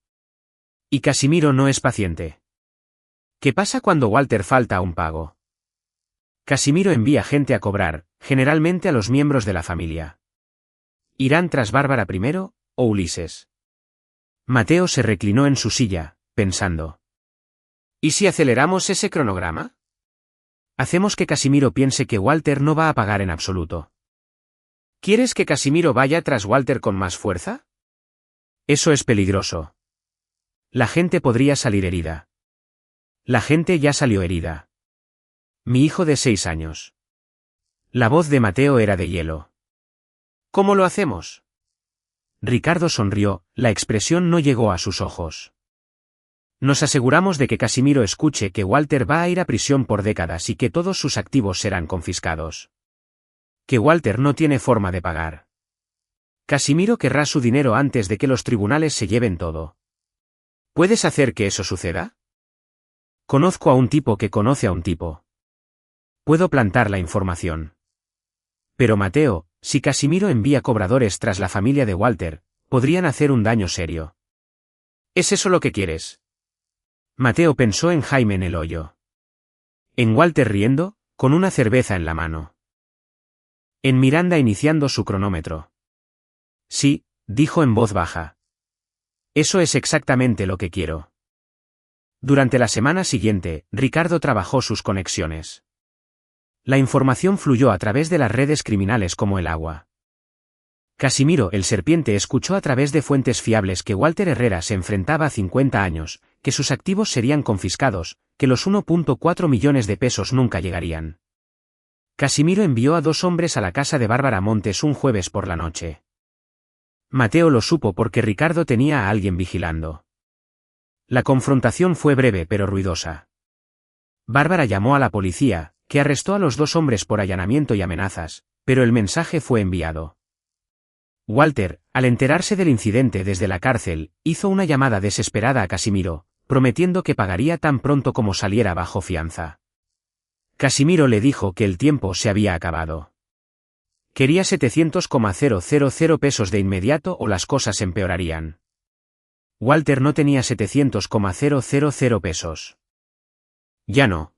Y Casimiro no es paciente. ¿Qué pasa cuando Walter falta a un pago? Casimiro envía gente a cobrar, generalmente a los miembros de la familia. ¿Irán tras Bárbara primero, o Ulises? Mateo se reclinó en su silla, pensando. ¿Y si aceleramos ese cronograma? Hacemos que Casimiro piense que Walter no va a pagar en absoluto. ¿Quieres que Casimiro vaya tras Walter con más fuerza? Eso es peligroso. La gente podría salir herida. La gente ya salió herida. Mi hijo de 6 años. La voz de Mateo era de hielo. ¿Cómo lo hacemos? Ricardo sonrió, la expresión no llegó a sus ojos. Nos aseguramos de que Casimiro escuche que Walter va a ir a prisión por décadas y que todos sus activos serán confiscados. Que Walter no tiene forma de pagar. Casimiro querrá su dinero antes de que los tribunales se lleven todo. ¿Puedes hacer que eso suceda? Conozco a un tipo que conoce a un tipo. Puedo plantar la información. Pero Mateo, si Casimiro envía cobradores tras la familia de Walter, podrían hacer un daño serio. ¿Es eso lo que quieres? Mateo pensó en Jaime en el hoyo. En Walter riendo, con una cerveza en la mano. En Miranda iniciando su cronómetro. Sí, dijo en voz baja. Eso es exactamente lo que quiero. Durante la semana siguiente, Ricardo trabajó sus conexiones. La información fluyó a través de las redes criminales como el agua. Casimiro el Serpiente escuchó a través de fuentes fiables que Walter Herrera se enfrentaba a 50 años, que sus activos serían confiscados, que los 1.4 millones de pesos nunca llegarían. Casimiro envió a 2 hombres a la casa de Bárbara Montes un jueves por la noche. Mateo lo supo porque Ricardo tenía a alguien vigilando. La confrontación fue breve pero ruidosa. Bárbara llamó a la policía, que arrestó a los 2 hombres por allanamiento y amenazas, pero el mensaje fue enviado. Walter, al enterarse del incidente desde la cárcel, hizo una llamada desesperada a Casimiro, prometiendo que pagaría tan pronto como saliera bajo fianza. Casimiro le dijo que el tiempo se había acabado. Quería 700,000 pesos de inmediato o las cosas empeorarían. Walter no tenía 700,000 pesos. Ya no.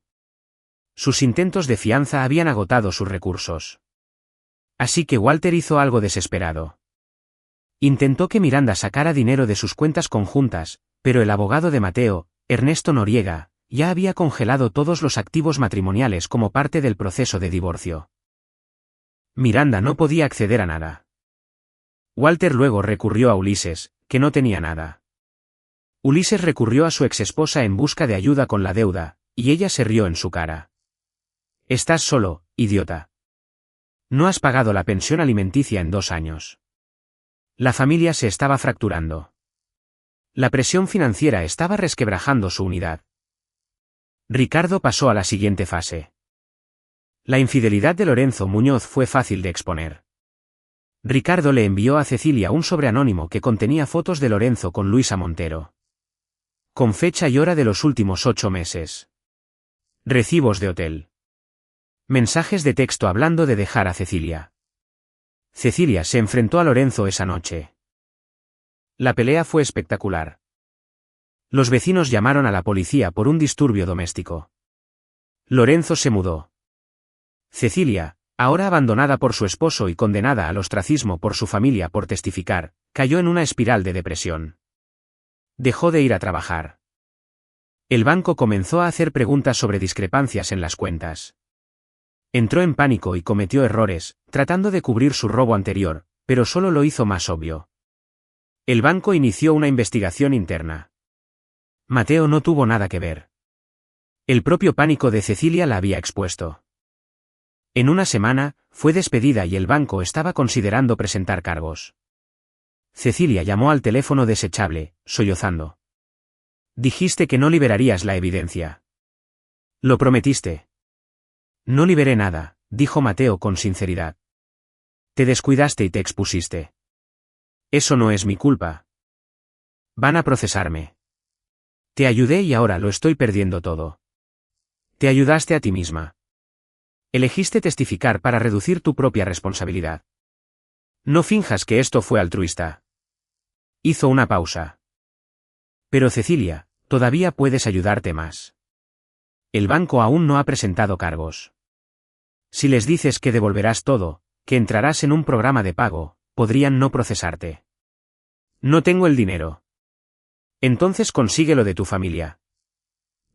Sus intentos de fianza habían agotado sus recursos. Así que Walter hizo algo desesperado. Intentó que Miranda sacara dinero de sus cuentas conjuntas, pero el abogado de Mateo, Ernesto Noriega, ya había congelado todos los activos matrimoniales como parte del proceso de divorcio. Miranda no podía acceder a nada. Walter luego recurrió a Ulises, que no tenía nada. Ulises recurrió a su exesposa en busca de ayuda con la deuda, y ella se rió en su cara. Estás solo, idiota. No has pagado la pensión alimenticia en 2 años. La familia se estaba fracturando. La presión financiera estaba resquebrajando su unidad. Ricardo pasó a la siguiente fase. La infidelidad de Lorenzo Muñoz fue fácil de exponer. Ricardo le envió a Cecilia un sobre anónimo que contenía fotos de Lorenzo con Luisa Montero. Con fecha y hora de los últimos 8 meses. Recibos de hotel. Mensajes de texto hablando de dejar a Cecilia. Cecilia se enfrentó a Lorenzo esa noche. La pelea fue espectacular. Los vecinos llamaron a la policía por un disturbio doméstico. Lorenzo se mudó. Cecilia, ahora abandonada por su esposo y condenada al ostracismo por su familia por testificar, cayó en una espiral de depresión. Dejó de ir a trabajar. El banco comenzó a hacer preguntas sobre discrepancias en las cuentas. Entró en pánico y cometió errores, tratando de cubrir su robo anterior, pero solo lo hizo más obvio. El banco inició una investigación interna. Mateo no tuvo nada que ver. El propio pánico de Cecilia la había expuesto. En una semana, fue despedida y el banco estaba considerando presentar cargos. Cecilia llamó al teléfono desechable, sollozando. Dijiste que no liberarías la evidencia. Lo prometiste. No liberé nada, dijo Mateo con sinceridad. Te descuidaste y te expusiste. Eso no es mi culpa. Van a procesarme. Te ayudé y ahora lo estoy perdiendo todo. Te ayudaste a ti misma. Elegiste testificar para reducir tu propia responsabilidad. No finjas que esto fue altruista. Hizo una pausa. Pero Cecilia, todavía puedes ayudarte más. El banco aún no ha presentado cargos. Si les dices que devolverás todo, que entrarás en un programa de pago, podrían no procesarte. No tengo el dinero. Entonces consíguelo de tu familia.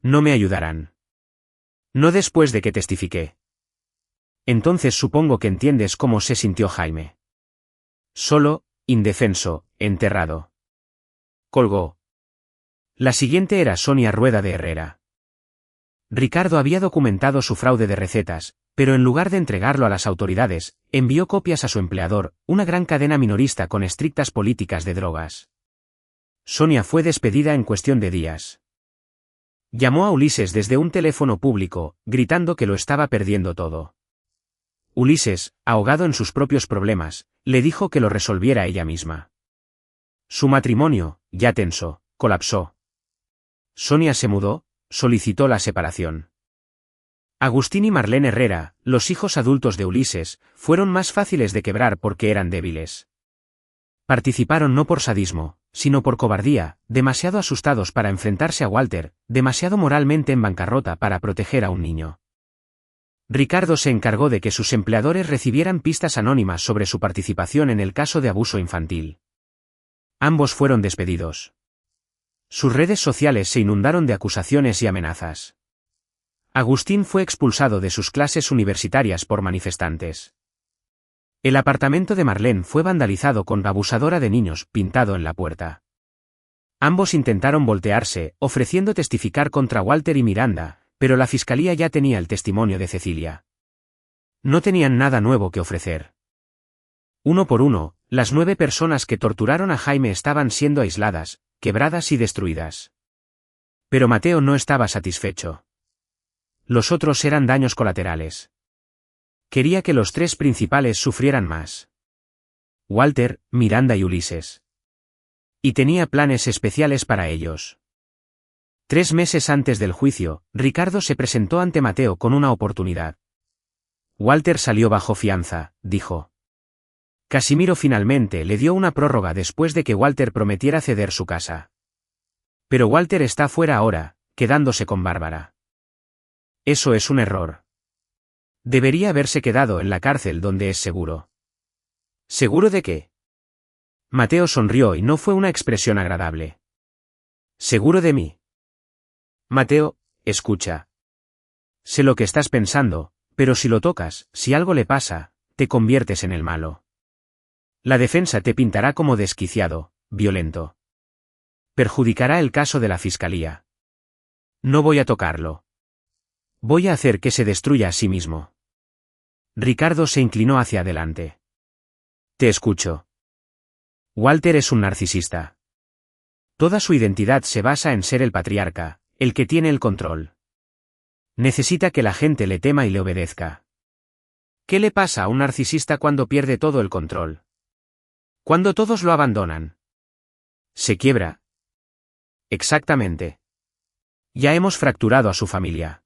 No me ayudarán. No después de que testifiqué. Entonces supongo que entiendes cómo se sintió Jaime. Solo, indefenso, enterrado. Colgó. La siguiente era Sonia Rueda de Herrera. Ricardo había documentado su fraude de recetas, pero en lugar de entregarlo a las autoridades, envió copias a su empleador, una gran cadena minorista con estrictas políticas de drogas. Sonia fue despedida en cuestión de días. Llamó a Ulises desde un teléfono público, gritando que lo estaba perdiendo todo. Ulises, ahogado en sus propios problemas, le dijo que lo resolviera ella misma. Su matrimonio, ya tenso, colapsó. Sonia se mudó, solicitó la separación. Agustín y Marlene Herrera, los hijos adultos de Ulises, fueron más fáciles de quebrar porque eran débiles. Participaron no por sadismo, sino por cobardía, demasiado asustados para enfrentarse a Walter, demasiado moralmente en bancarrota para proteger a un niño. Ricardo se encargó de que sus empleadores recibieran pistas anónimas sobre su participación en el caso de abuso infantil. Ambos fueron despedidos. Sus redes sociales se inundaron de acusaciones y amenazas. Agustín fue expulsado de sus clases universitarias por manifestantes. El apartamento de Marlene fue vandalizado con abusadora de niños pintado en la puerta. Ambos intentaron voltearse, ofreciendo testificar contra Walter y Miranda, pero la fiscalía ya tenía el testimonio de Cecilia. No tenían nada nuevo que ofrecer. Uno por uno, las 9 personas que torturaron a Jaime estaban siendo aisladas, quebradas y destruidas. Pero Mateo no estaba satisfecho. Los otros eran daños colaterales. Quería que los 3 principales sufrieran más. Walter, Miranda y Ulises. Y tenía planes especiales para ellos. 3 meses antes del juicio, Ricardo se presentó ante Mateo con una oportunidad. Walter salió bajo fianza, dijo. Casimiro finalmente le dio una prórroga después de que Walter prometiera ceder su casa. Pero Walter está fuera ahora, quedándose con Bárbara. Eso es un error. Debería haberse quedado en la cárcel donde es seguro. ¿Seguro de qué? Mateo sonrió y no fue una expresión agradable. ¿Seguro de mí? Mateo, escucha. Sé lo que estás pensando, pero si lo tocas, si algo le pasa, te conviertes en el malo. La defensa te pintará como desquiciado, violento. Perjudicará el caso de la fiscalía. No voy a tocarlo. Voy a hacer que se destruya a sí mismo. Ricardo se inclinó hacia adelante. Te escucho. Walter es un narcisista. Toda su identidad se basa en ser el patriarca, el que tiene el control. Necesita que la gente le tema y le obedezca. ¿Qué le pasa a un narcisista cuando pierde todo el control? Cuando todos lo abandonan. Se quiebra. Exactamente. Ya hemos fracturado a su familia.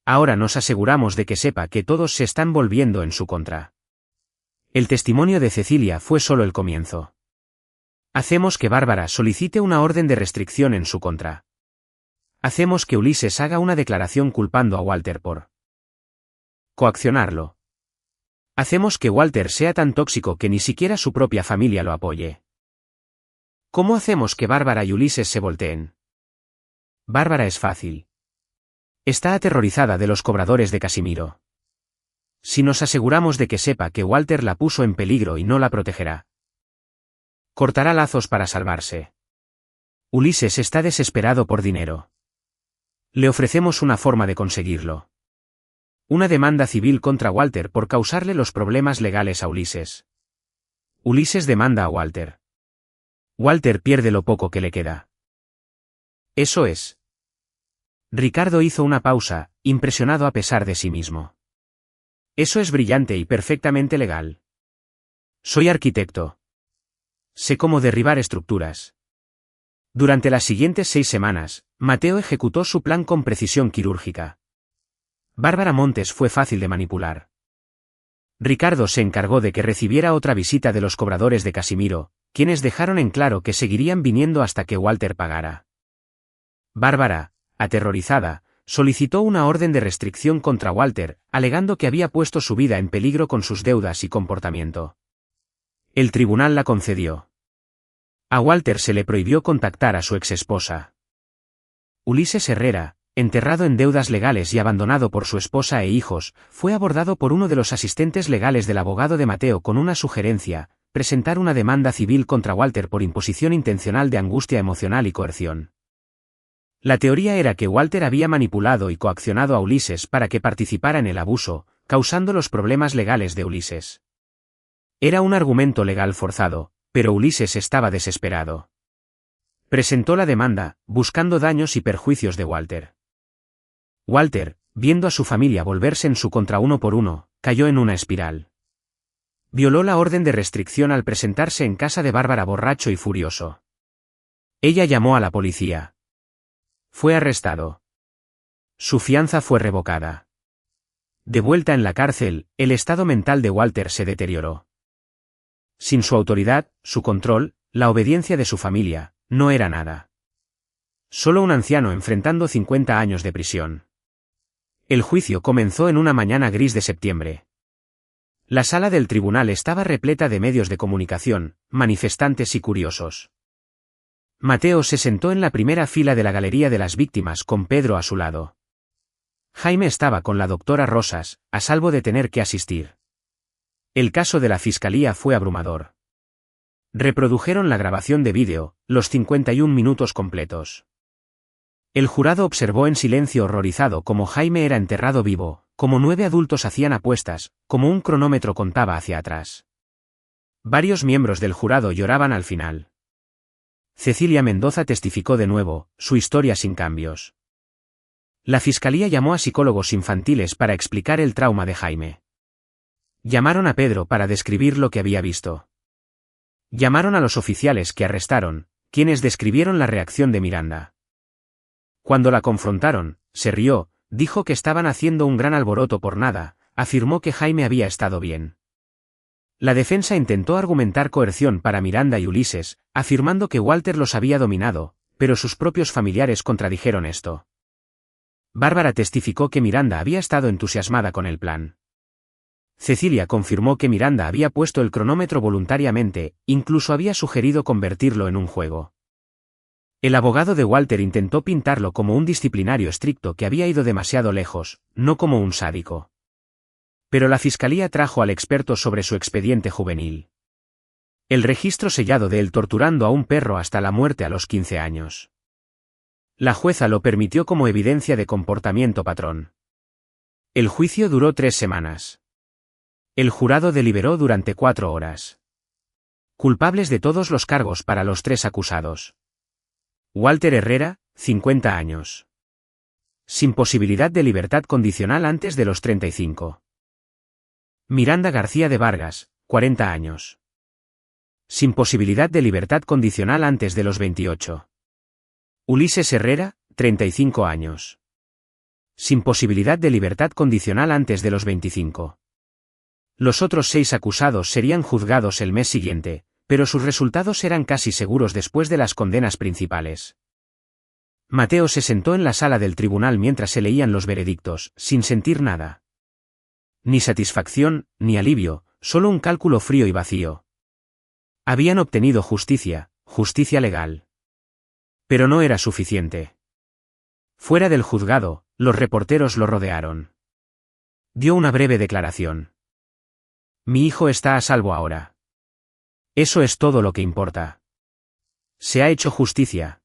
Ahora nos aseguramos de que sepa que todos se están volviendo en su contra. El testimonio de Cecilia fue solo el comienzo. Hacemos que Bárbara solicite una orden de restricción en su contra. Hacemos que Ulises haga una declaración culpando a Walter por coaccionarlo. Hacemos que Walter sea tan tóxico que ni siquiera su propia familia lo apoye. ¿Cómo hacemos que Bárbara y Ulises se volteen? Bárbara es fácil. Está aterrorizada de los cobradores de Casimiro. Si nos aseguramos de que sepa que Walter la puso en peligro y no la protegerá, cortará lazos para salvarse. Ulises está desesperado por dinero. Le ofrecemos una forma de conseguirlo. Una demanda civil contra Walter por causarle los problemas legales a Ulises. Ulises demanda a Walter. Walter pierde lo poco que le queda. Eso es. Ricardo hizo una pausa, impresionado a pesar de sí mismo. Eso es brillante y perfectamente legal. Soy arquitecto. Sé cómo derribar estructuras. Durante las siguientes 6 semanas, Mateo ejecutó su plan con precisión quirúrgica. Bárbara Montes fue fácil de manipular. Ricardo se encargó de que recibiera otra visita de los cobradores de Casimiro, quienes dejaron en claro que seguirían viniendo hasta que Walter pagara. Bárbara, aterrorizada, solicitó una orden de restricción contra Walter, alegando que había puesto su vida en peligro con sus deudas y comportamiento. El tribunal la concedió. A Walter se le prohibió contactar a su exesposa. Ulises Herrera, enterrado en deudas legales y abandonado por su esposa e hijos, fue abordado por uno de los asistentes legales del abogado de Mateo con una sugerencia: presentar una demanda civil contra Walter por imposición intencional de angustia emocional y coerción. La teoría era que Walter había manipulado y coaccionado a Ulises para que participara en el abuso, causando los problemas legales de Ulises. Era un argumento legal forzado, pero Ulises estaba desesperado. Presentó la demanda, buscando daños y perjuicios de Walter. Walter, viendo a su familia volverse en su contra uno por uno, cayó en una espiral. Violó la orden de restricción al presentarse en casa de Bárbara borracho y furioso. Ella llamó a la policía. Fue arrestado. Su fianza fue revocada. De vuelta en la cárcel, el estado mental de Walter se deterioró. Sin su autoridad, su control, la obediencia de su familia, no era nada. Solo un anciano enfrentando 50 años de prisión. El juicio comenzó en una mañana gris de septiembre. La sala del tribunal estaba repleta de medios de comunicación, manifestantes y curiosos. Mateo se sentó en la primera fila de la galería de las víctimas con Pedro a su lado. Jaime estaba con la doctora Rosas, a salvo de tener que asistir. El caso de la fiscalía fue abrumador. Reprodujeron la grabación de vídeo, los 51 minutos completos. El jurado observó en silencio horrorizado cómo Jaime era enterrado vivo, como 9 adultos hacían apuestas, como un cronómetro contaba hacia atrás. Varios miembros del jurado lloraban al final. Cecilia Mendoza testificó de nuevo, su historia sin cambios. La fiscalía llamó a psicólogos infantiles para explicar el trauma de Jaime. Llamaron a Pedro para describir lo que había visto. Llamaron a los oficiales que arrestaron, quienes describieron la reacción de Miranda. Cuando la confrontaron, se rió, dijo que estaban haciendo un gran alboroto por nada, afirmó que Jaime había estado bien. La defensa intentó argumentar coerción para Miranda y Ulises, afirmando que Walter los había dominado, pero sus propios familiares contradijeron esto. Bárbara testificó que Miranda había estado entusiasmada con el plan. Cecilia confirmó que Miranda había puesto el cronómetro voluntariamente, incluso había sugerido convertirlo en un juego. El abogado de Walter intentó pintarlo como un disciplinario estricto que había ido demasiado lejos, no como un sádico. Pero la fiscalía trajo al experto sobre su expediente juvenil. El registro sellado de él torturando a un perro hasta la muerte a los 15 años. La jueza lo permitió como evidencia de comportamiento patrón. El juicio duró 3 semanas. El jurado deliberó durante 4 horas. Culpables de todos los cargos para los 3 acusados. Walter Herrera, 50 años. Sin posibilidad de libertad condicional antes de los 35. Miranda García de Vargas, 40 años. Sin posibilidad de libertad condicional antes de los 28. Ulises Herrera, 35 años. Sin posibilidad de libertad condicional antes de los 25. Los otros 6 acusados serían juzgados el mes siguiente, pero sus resultados eran casi seguros después de las condenas principales. Mateo se sentó en la sala del tribunal mientras se leían los veredictos, sin sentir nada. Ni satisfacción, ni alivio, solo un cálculo frío y vacío. Habían obtenido justicia, justicia legal. Pero no era suficiente. Fuera del juzgado, los reporteros lo rodearon. Dio una breve declaración. Mi hijo está a salvo ahora. Eso es todo lo que importa. Se ha hecho justicia.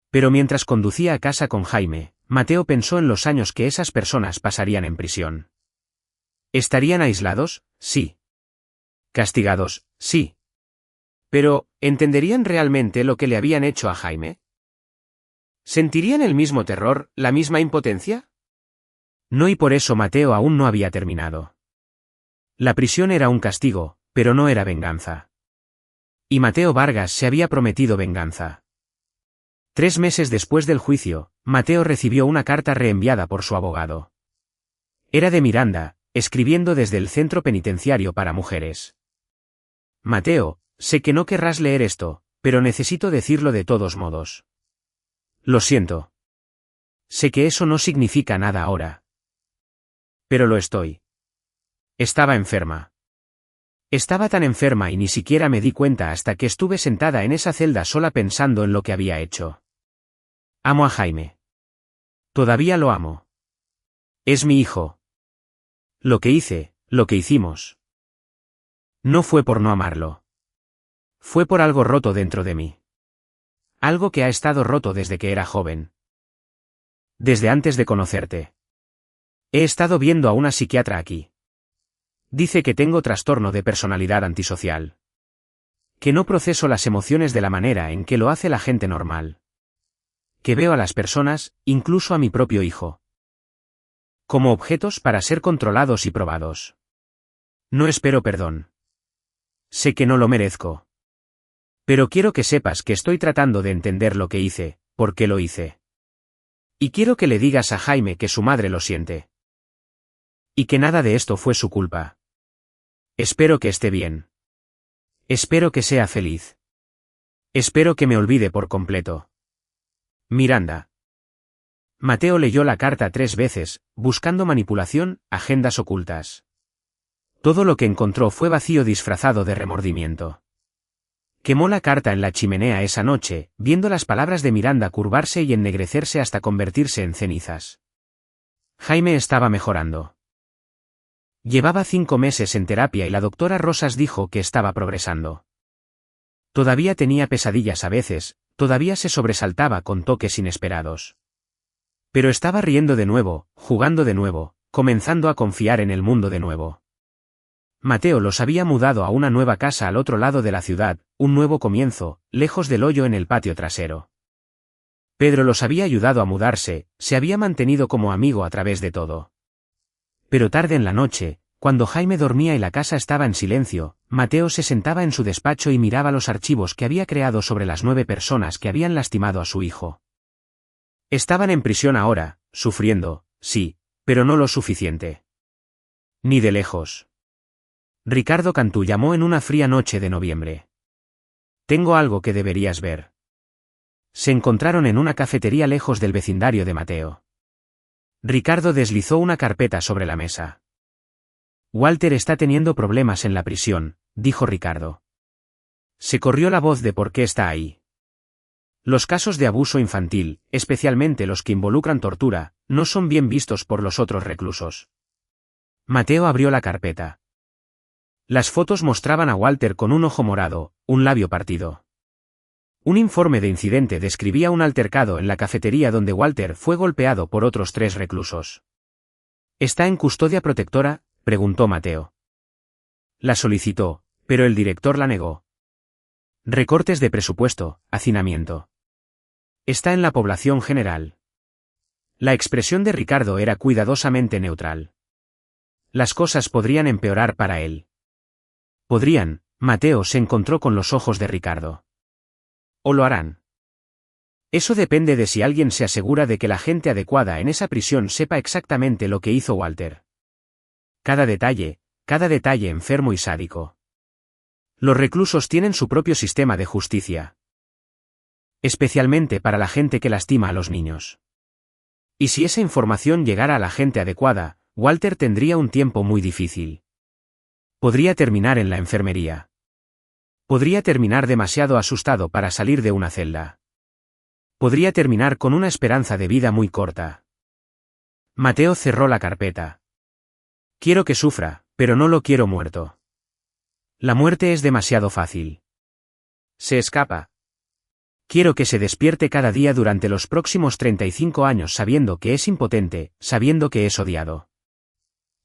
Pero mientras conducía a casa con Jaime, Mateo pensó en los años que esas personas pasarían en prisión. ¿Estarían aislados? Sí. ¿Castigados? Sí. Pero, ¿entenderían realmente lo que le habían hecho a Jaime? ¿Sentirían el mismo terror, la misma impotencia? No, y por eso Mateo aún no había terminado. La prisión era un castigo, pero no era venganza. Y Mateo Vargas se había prometido venganza. 3 meses después del juicio, Mateo recibió una carta reenviada por su abogado. Era de Miranda, escribiendo desde el centro penitenciario para mujeres. Mateo, sé que no querrás leer esto, pero necesito decirlo de todos modos. Lo siento. Sé que eso no significa nada ahora. Pero lo estoy. Estaba enferma. Estaba tan enferma y ni siquiera me di cuenta hasta que estuve sentada en esa celda sola pensando en lo que había hecho. Amo a Jaime. Todavía lo amo. Es mi hijo. Lo que hice, lo que hicimos. No fue por no amarlo. Fue por algo roto dentro de mí. Algo que ha estado roto desde que era joven. Desde antes de conocerte. He estado viendo a una psiquiatra aquí. Dice que tengo trastorno de personalidad antisocial. Que no proceso las emociones de la manera en que lo hace la gente normal. Que veo a las personas, incluso a mi propio hijo, como objetos para ser controlados y probados. No espero perdón. Sé que no lo merezco. Pero quiero que sepas que estoy tratando de entender lo que hice, por qué lo hice. Y quiero que le digas a Jaime que su madre lo siente. Y que nada de esto fue su culpa. Espero que esté bien. Espero que sea feliz. Espero que me olvide por completo. Miranda. Mateo leyó la carta 3 veces, buscando manipulación, agendas ocultas. Todo lo que encontró fue vacío disfrazado de remordimiento. Quemó la carta en la chimenea esa noche, viendo las palabras de Miranda curvarse y ennegrecerse hasta convertirse en cenizas. Jaime estaba mejorando. Llevaba 5 meses en terapia y la doctora Rosas dijo que estaba progresando. Todavía tenía pesadillas a veces, todavía se sobresaltaba con toques inesperados. Pero estaba riendo de nuevo, jugando de nuevo, comenzando a confiar en el mundo de nuevo. Mateo los había mudado a una nueva casa al otro lado de la ciudad, un nuevo comienzo, lejos del hoyo en el patio trasero. Pedro los había ayudado a mudarse, se había mantenido como amigo a través de todo. Pero tarde en la noche, cuando Jaime dormía y la casa estaba en silencio, Mateo se sentaba en su despacho y miraba los archivos que había creado sobre las 9 personas que habían lastimado a su hijo. Estaban en prisión ahora, sufriendo, sí, pero no lo suficiente. Ni de lejos. Ricardo Cantú llamó en una fría noche de noviembre. Tengo algo que deberías ver. Se encontraron en una cafetería lejos del vecindario de Mateo. Ricardo deslizó una carpeta sobre la mesa. Walter está teniendo problemas en la prisión, dijo Ricardo. Se corrió la voz de por qué está ahí. Los casos de abuso infantil, especialmente los que involucran tortura, no son bien vistos por los otros reclusos. Mateo abrió la carpeta. Las fotos mostraban a Walter con un ojo morado, un labio partido. Un informe de incidente describía un altercado en la cafetería donde Walter fue golpeado por otros 3 reclusos. ¿Está en custodia protectora?, preguntó Mateo. La solicitó, pero el director la negó. Recortes de presupuesto, hacinamiento. Está en la población general. La expresión de Ricardo era cuidadosamente neutral. Las cosas podrían empeorar para él. Podrían. Mateo se encontró con los ojos de Ricardo. ¿O lo harán? Eso depende de si alguien se asegura de que la gente adecuada en esa prisión sepa exactamente lo que hizo Walter. Cada detalle enfermo y sádico. Los reclusos tienen su propio sistema de justicia. Especialmente para la gente que lastima a los niños. Y si esa información llegara a la gente adecuada, Walter tendría un tiempo muy difícil. Podría terminar en la enfermería. Podría terminar demasiado asustado para salir de una celda. Podría terminar con una esperanza de vida muy corta. Mateo cerró la carpeta. Quiero que sufra, pero no lo quiero muerto. La muerte es demasiado fácil. Se escapa. Quiero que se despierte cada día durante los próximos 35 años sabiendo que es impotente, sabiendo que es odiado.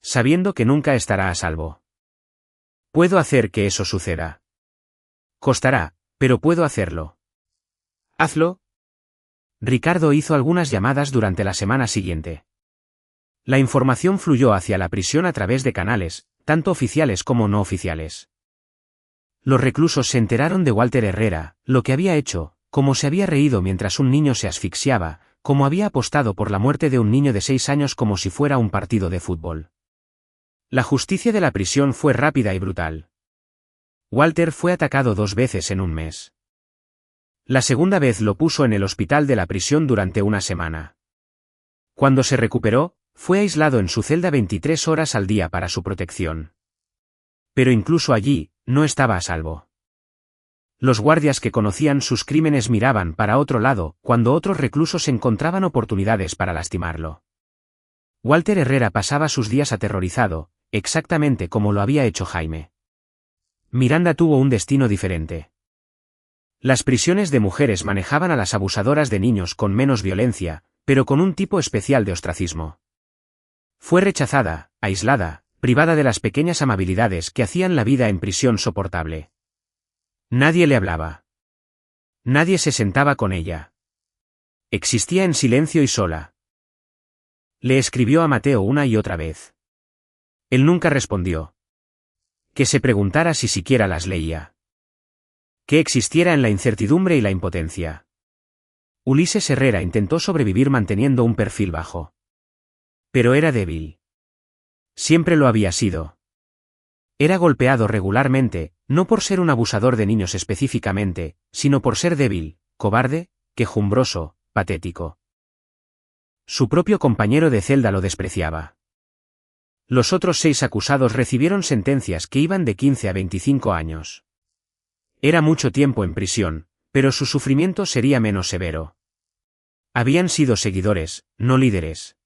Sabiendo que nunca estará a salvo. Puedo hacer que eso suceda. Costará, pero puedo hacerlo. Hazlo. Ricardo hizo algunas llamadas durante la semana siguiente. La información fluyó hacia la prisión a través de canales, tanto oficiales como no oficiales. Los reclusos se enteraron de Walter Herrera, lo que había hecho, cómo se había reído mientras un niño se asfixiaba, cómo había apostado por la muerte de un niño de 6 años como si fuera un partido de fútbol. La justicia de la prisión fue rápida y brutal. Walter fue atacado 2 veces en un mes. La segunda vez lo puso en el hospital de la prisión durante una semana. Cuando se recuperó, fue aislado en su celda 23 horas al día para su protección. Pero incluso allí, no estaba a salvo. Los guardias que conocían sus crímenes miraban para otro lado cuando otros reclusos encontraban oportunidades para lastimarlo. Walter Herrera pasaba sus días aterrorizado, exactamente como lo había hecho Jaime. Miranda tuvo un destino diferente. Las prisiones de mujeres manejaban a las abusadoras de niños con menos violencia, pero con un tipo especial de ostracismo. Fue rechazada, aislada, privada de las pequeñas amabilidades que hacían la vida en prisión soportable. Nadie le hablaba. Nadie se sentaba con ella. Existía en silencio y sola. Le escribió a Mateo una y otra vez. Él nunca respondió. Que se preguntara si siquiera las leía. Que existiera en la incertidumbre y la impotencia. Ulises Herrera intentó sobrevivir manteniendo un perfil bajo. Pero era débil. Siempre lo había sido. Era golpeado regularmente, no por ser un abusador de niños específicamente, sino por ser débil, cobarde, quejumbroso, patético. Su propio compañero de celda lo despreciaba. Los otros 6 acusados recibieron sentencias que iban de 15 a 25 años. Era mucho tiempo en prisión, pero su sufrimiento sería menos severo. Habían sido seguidores, no líderes.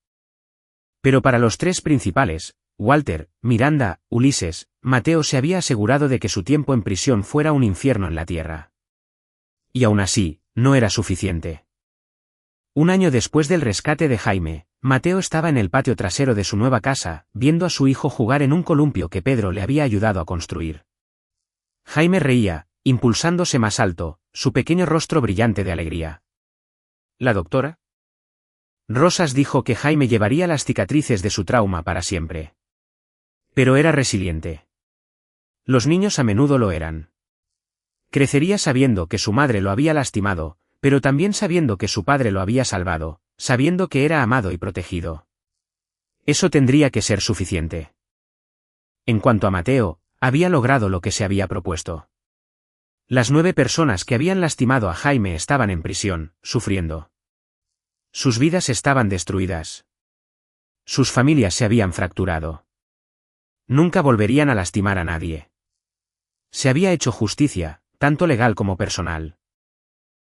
Pero para los 3 principales, Walter, Miranda, Ulises, Mateo se había asegurado de que su tiempo en prisión fuera un infierno en la tierra. Y aún así, no era suficiente. Un año después del rescate de Jaime, Mateo estaba en el patio trasero de su nueva casa, viendo a su hijo jugar en un columpio que Pedro le había ayudado a construir. Jaime reía, impulsándose más alto, su pequeño rostro brillante de alegría. ¿La doctora? Rosas dijo que Jaime llevaría las cicatrices de su trauma para siempre. Pero era resiliente. Los niños a menudo lo eran. Crecería sabiendo que su madre lo había lastimado, pero también sabiendo que su padre lo había salvado, sabiendo que era amado y protegido. Eso tendría que ser suficiente. En cuanto a Mateo, había logrado lo que se había propuesto. Las 9 personas que habían lastimado a Jaime estaban en prisión, sufriendo. Sus vidas estaban destruidas. Sus familias se habían fracturado. Nunca volverían a lastimar a nadie. Se había hecho justicia, tanto legal como personal.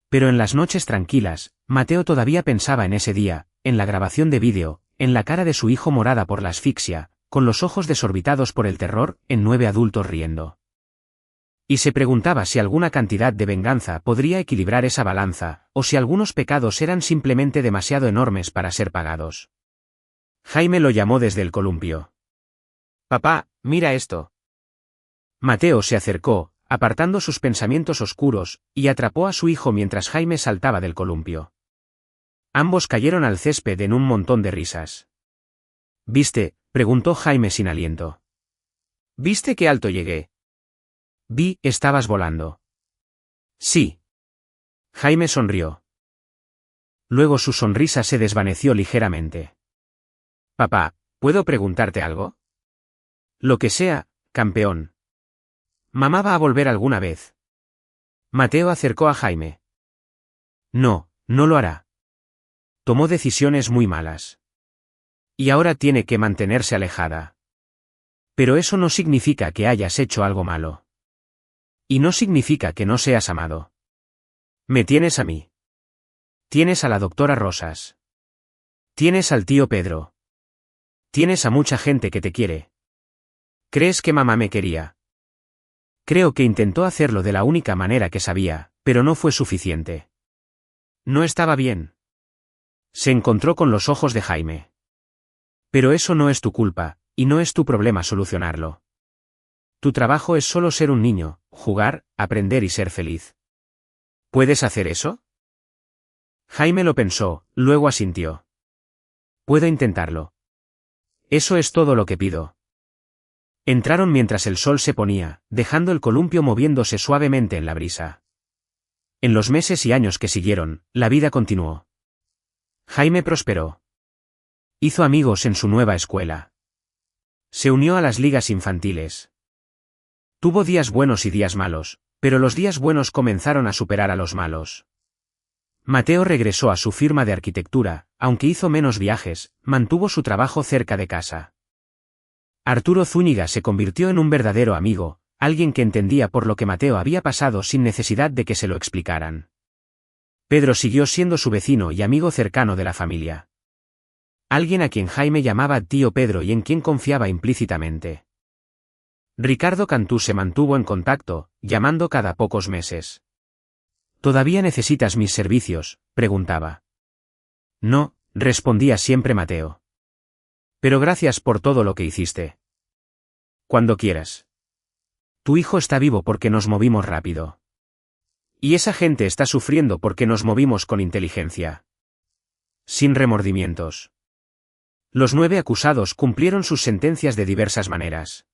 Pero en las noches tranquilas, Mateo todavía pensaba en ese día, en la grabación de vídeo, en la cara de su hijo morada por la asfixia, con los ojos desorbitados por el terror, en 9 adultos riendo. Y se preguntaba si alguna cantidad de venganza podría equilibrar esa balanza, o si algunos pecados eran simplemente demasiado enormes para ser pagados. Jaime lo llamó desde el columpio. «Papá, mira esto». Mateo se acercó, apartando sus pensamientos oscuros, y atrapó a su hijo mientras Jaime saltaba del columpio. Ambos cayeron al césped en un montón de risas. «¿Viste?», preguntó Jaime sin aliento. «¿Viste qué alto llegué?» «Vi, estabas volando». «Sí». Jaime sonrió. Luego su sonrisa se desvaneció ligeramente. «Papá, ¿puedo preguntarte algo?» «Lo que sea, campeón». «¿Mamá va a volver alguna vez?» Mateo acercó a Jaime. «No, no lo hará. Tomó decisiones muy malas. Y ahora tiene que mantenerse alejada. Pero eso no significa que hayas hecho algo malo. Y no significa que no seas amado. Me tienes a mí. Tienes a la doctora Rosas. Tienes al tío Pedro. Tienes a mucha gente que te quiere. ¿Crees que mamá me quería? Creo que intentó hacerlo de la única manera que sabía, pero no fue suficiente. No estaba bien. Se encontró con los ojos de Jaime. Pero eso no es tu culpa, y no es tu problema solucionarlo. Tu trabajo es solo ser un niño, jugar, aprender y ser feliz. ¿Puedes hacer eso? Jaime lo pensó, luego asintió. Puedo intentarlo. Eso es todo lo que pido. Entraron mientras el sol se ponía, dejando el columpio moviéndose suavemente en la brisa. En los meses y años que siguieron, la vida continuó. Jaime prosperó. Hizo amigos en su nueva escuela. Se unió a las ligas infantiles. Tuvo días buenos y días malos, pero los días buenos comenzaron a superar a los malos. Mateo regresó a su firma de arquitectura, aunque hizo menos viajes, mantuvo su trabajo cerca de casa. Arturo Zúñiga se convirtió en un verdadero amigo, alguien que entendía por lo que Mateo había pasado sin necesidad de que se lo explicaran. Pedro siguió siendo su vecino y amigo cercano de la familia. Alguien a quien Jaime llamaba tío Pedro y en quien confiaba implícitamente. Ricardo Cantú se mantuvo en contacto, llamando cada pocos meses. ¿Todavía necesitas mis servicios?, preguntaba. No, respondía siempre Mateo. Pero gracias por todo lo que hiciste. Cuando quieras. Tu hijo está vivo porque nos movimos rápido. Y esa gente está sufriendo porque nos movimos con inteligencia. Sin remordimientos. Los 9 acusados cumplieron sus sentencias de diversas maneras.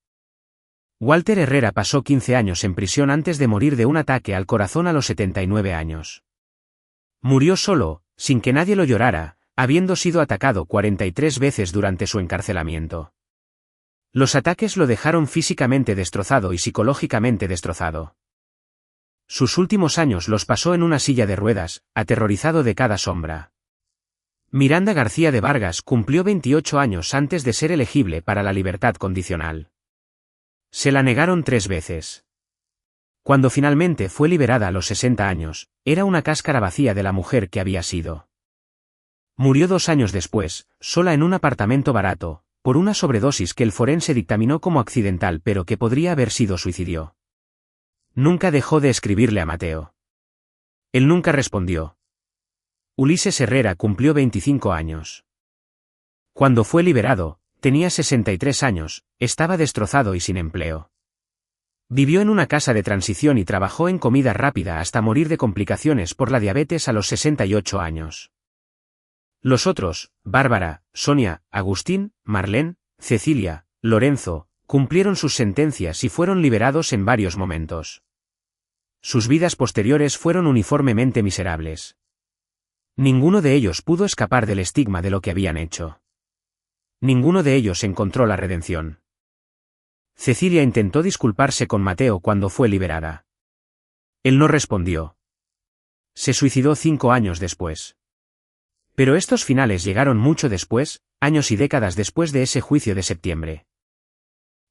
Walter Herrera pasó 15 años en prisión antes de morir de un ataque al corazón a los 79 años. Murió solo, sin que nadie lo llorara, habiendo sido atacado 43 veces durante su encarcelamiento. Los ataques lo dejaron físicamente destrozado y psicológicamente destrozado. Sus últimos años los pasó en una silla de ruedas, aterrorizado de cada sombra. Miranda García de Vargas cumplió 28 años antes de ser elegible para la libertad condicional. Se la negaron 3 veces. Cuando finalmente fue liberada a los 60 años, era una cáscara vacía de la mujer que había sido. Murió 2 años después, sola en un apartamento barato, por una sobredosis que el forense dictaminó como accidental pero que podría haber sido suicidio. Nunca dejó de escribirle a Mateo. Él nunca respondió. Ulises Herrera cumplió 25 años. Cuando fue liberado, tenía 63 años, estaba destrozado y sin empleo. Vivió en una casa de transición y trabajó en comida rápida hasta morir de complicaciones por la diabetes a los 68 años. Los otros, Bárbara, Sonia, Agustín, Marlene, Cecilia, Lorenzo, cumplieron sus sentencias y fueron liberados en varios momentos. Sus vidas posteriores fueron uniformemente miserables. Ninguno de ellos pudo escapar del estigma de lo que habían hecho. Ninguno de ellos encontró la redención. Cecilia intentó disculparse con Mateo cuando fue liberada. Él no respondió. Se suicidó 5 años después. Pero estos finales llegaron mucho después, años y décadas después de ese juicio de septiembre.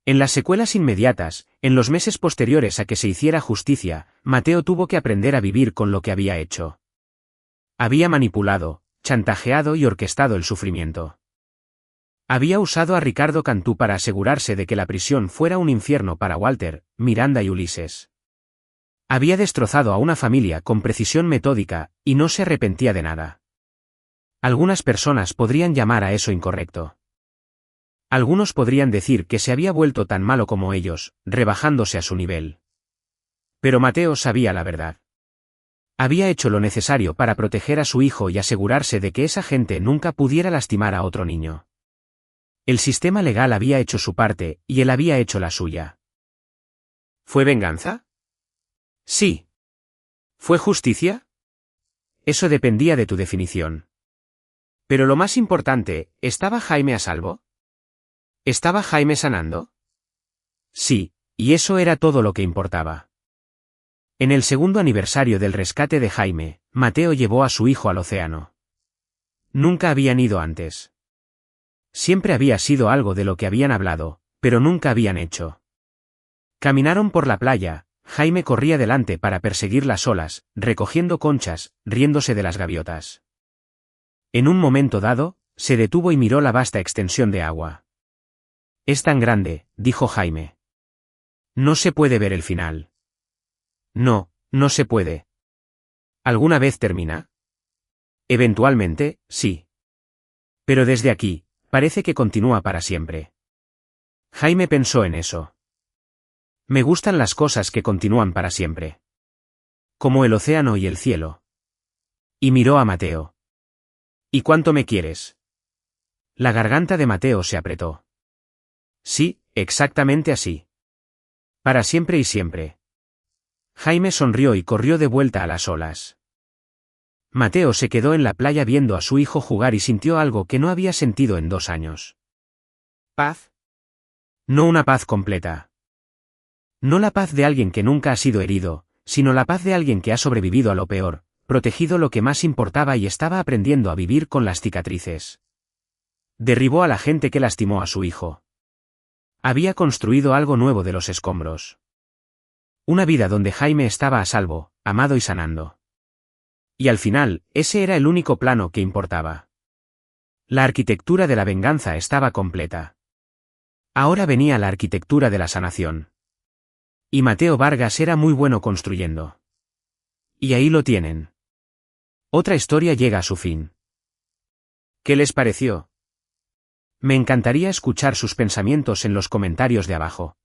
En las secuelas inmediatas, en los meses posteriores a que se hiciera justicia, Mateo tuvo que aprender a vivir con lo que había hecho. Había manipulado, chantajeado y orquestado el sufrimiento. Había usado a Ricardo Cantú para asegurarse de que la prisión fuera un infierno para Walter, Miranda y Ulises. Había destrozado a una familia con precisión metódica, y no se arrepentía de nada. Algunas personas podrían llamar a eso incorrecto. Algunos podrían decir que se había vuelto tan malo como ellos, rebajándose a su nivel. Pero Mateo sabía la verdad. Había hecho lo necesario para proteger a su hijo y asegurarse de que esa gente nunca pudiera lastimar a otro niño. El sistema legal había hecho su parte, y él había hecho la suya. ¿Fue venganza? Sí. ¿Fue justicia? Eso dependía de tu definición. Pero lo más importante, ¿estaba Jaime a salvo? ¿Estaba Jaime sanando? Sí, y eso era todo lo que importaba. En el segundo aniversario del rescate de Jaime, Mateo llevó a su hijo al océano. Nunca habían ido antes. Siempre había sido algo de lo que habían hablado, pero nunca habían hecho. Caminaron por la playa, Jaime corría delante para perseguir las olas, recogiendo conchas, riéndose de las gaviotas. En un momento dado, se detuvo y miró la vasta extensión de agua. Es tan grande, dijo Jaime. No se puede ver el final. No, no se puede. ¿Alguna vez termina? Eventualmente, sí. Pero desde aquí, parece que continúa para siempre. Jaime pensó en eso. Me gustan las cosas que continúan para siempre. Como el océano y el cielo. Y miró a Mateo. ¿Y cuánto me quieres? La garganta de Mateo se apretó. Sí, exactamente así. Para siempre y siempre. Jaime sonrió y corrió de vuelta a las olas. Mateo se quedó en la playa viendo a su hijo jugar y sintió algo que no había sentido en 2 años. ¿Paz? No una paz completa. No la paz de alguien que nunca ha sido herido, sino la paz de alguien que ha sobrevivido a lo peor, protegido lo que más importaba y estaba aprendiendo a vivir con las cicatrices. Derribó a la gente que lastimó a su hijo. Había construido algo nuevo de los escombros. Una vida donde Jaime estaba a salvo, amado y sanando. Y al final, ese era el único plano que importaba. La arquitectura de la venganza estaba completa. Ahora venía la arquitectura de la sanación. Y Mateo Vargas era muy bueno construyendo. Y ahí lo tienen. Otra historia llega a su fin. ¿Qué les pareció? Me encantaría escuchar sus pensamientos en los comentarios de abajo.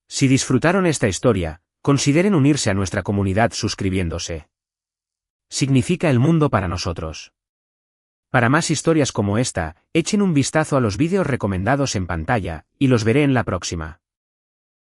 Si disfrutaron esta historia, consideren unirse a nuestra comunidad suscribiéndose. Significa el mundo para nosotros. Para más historias como esta, echen un vistazo a los vídeos recomendados en pantalla, y los veré en la próxima.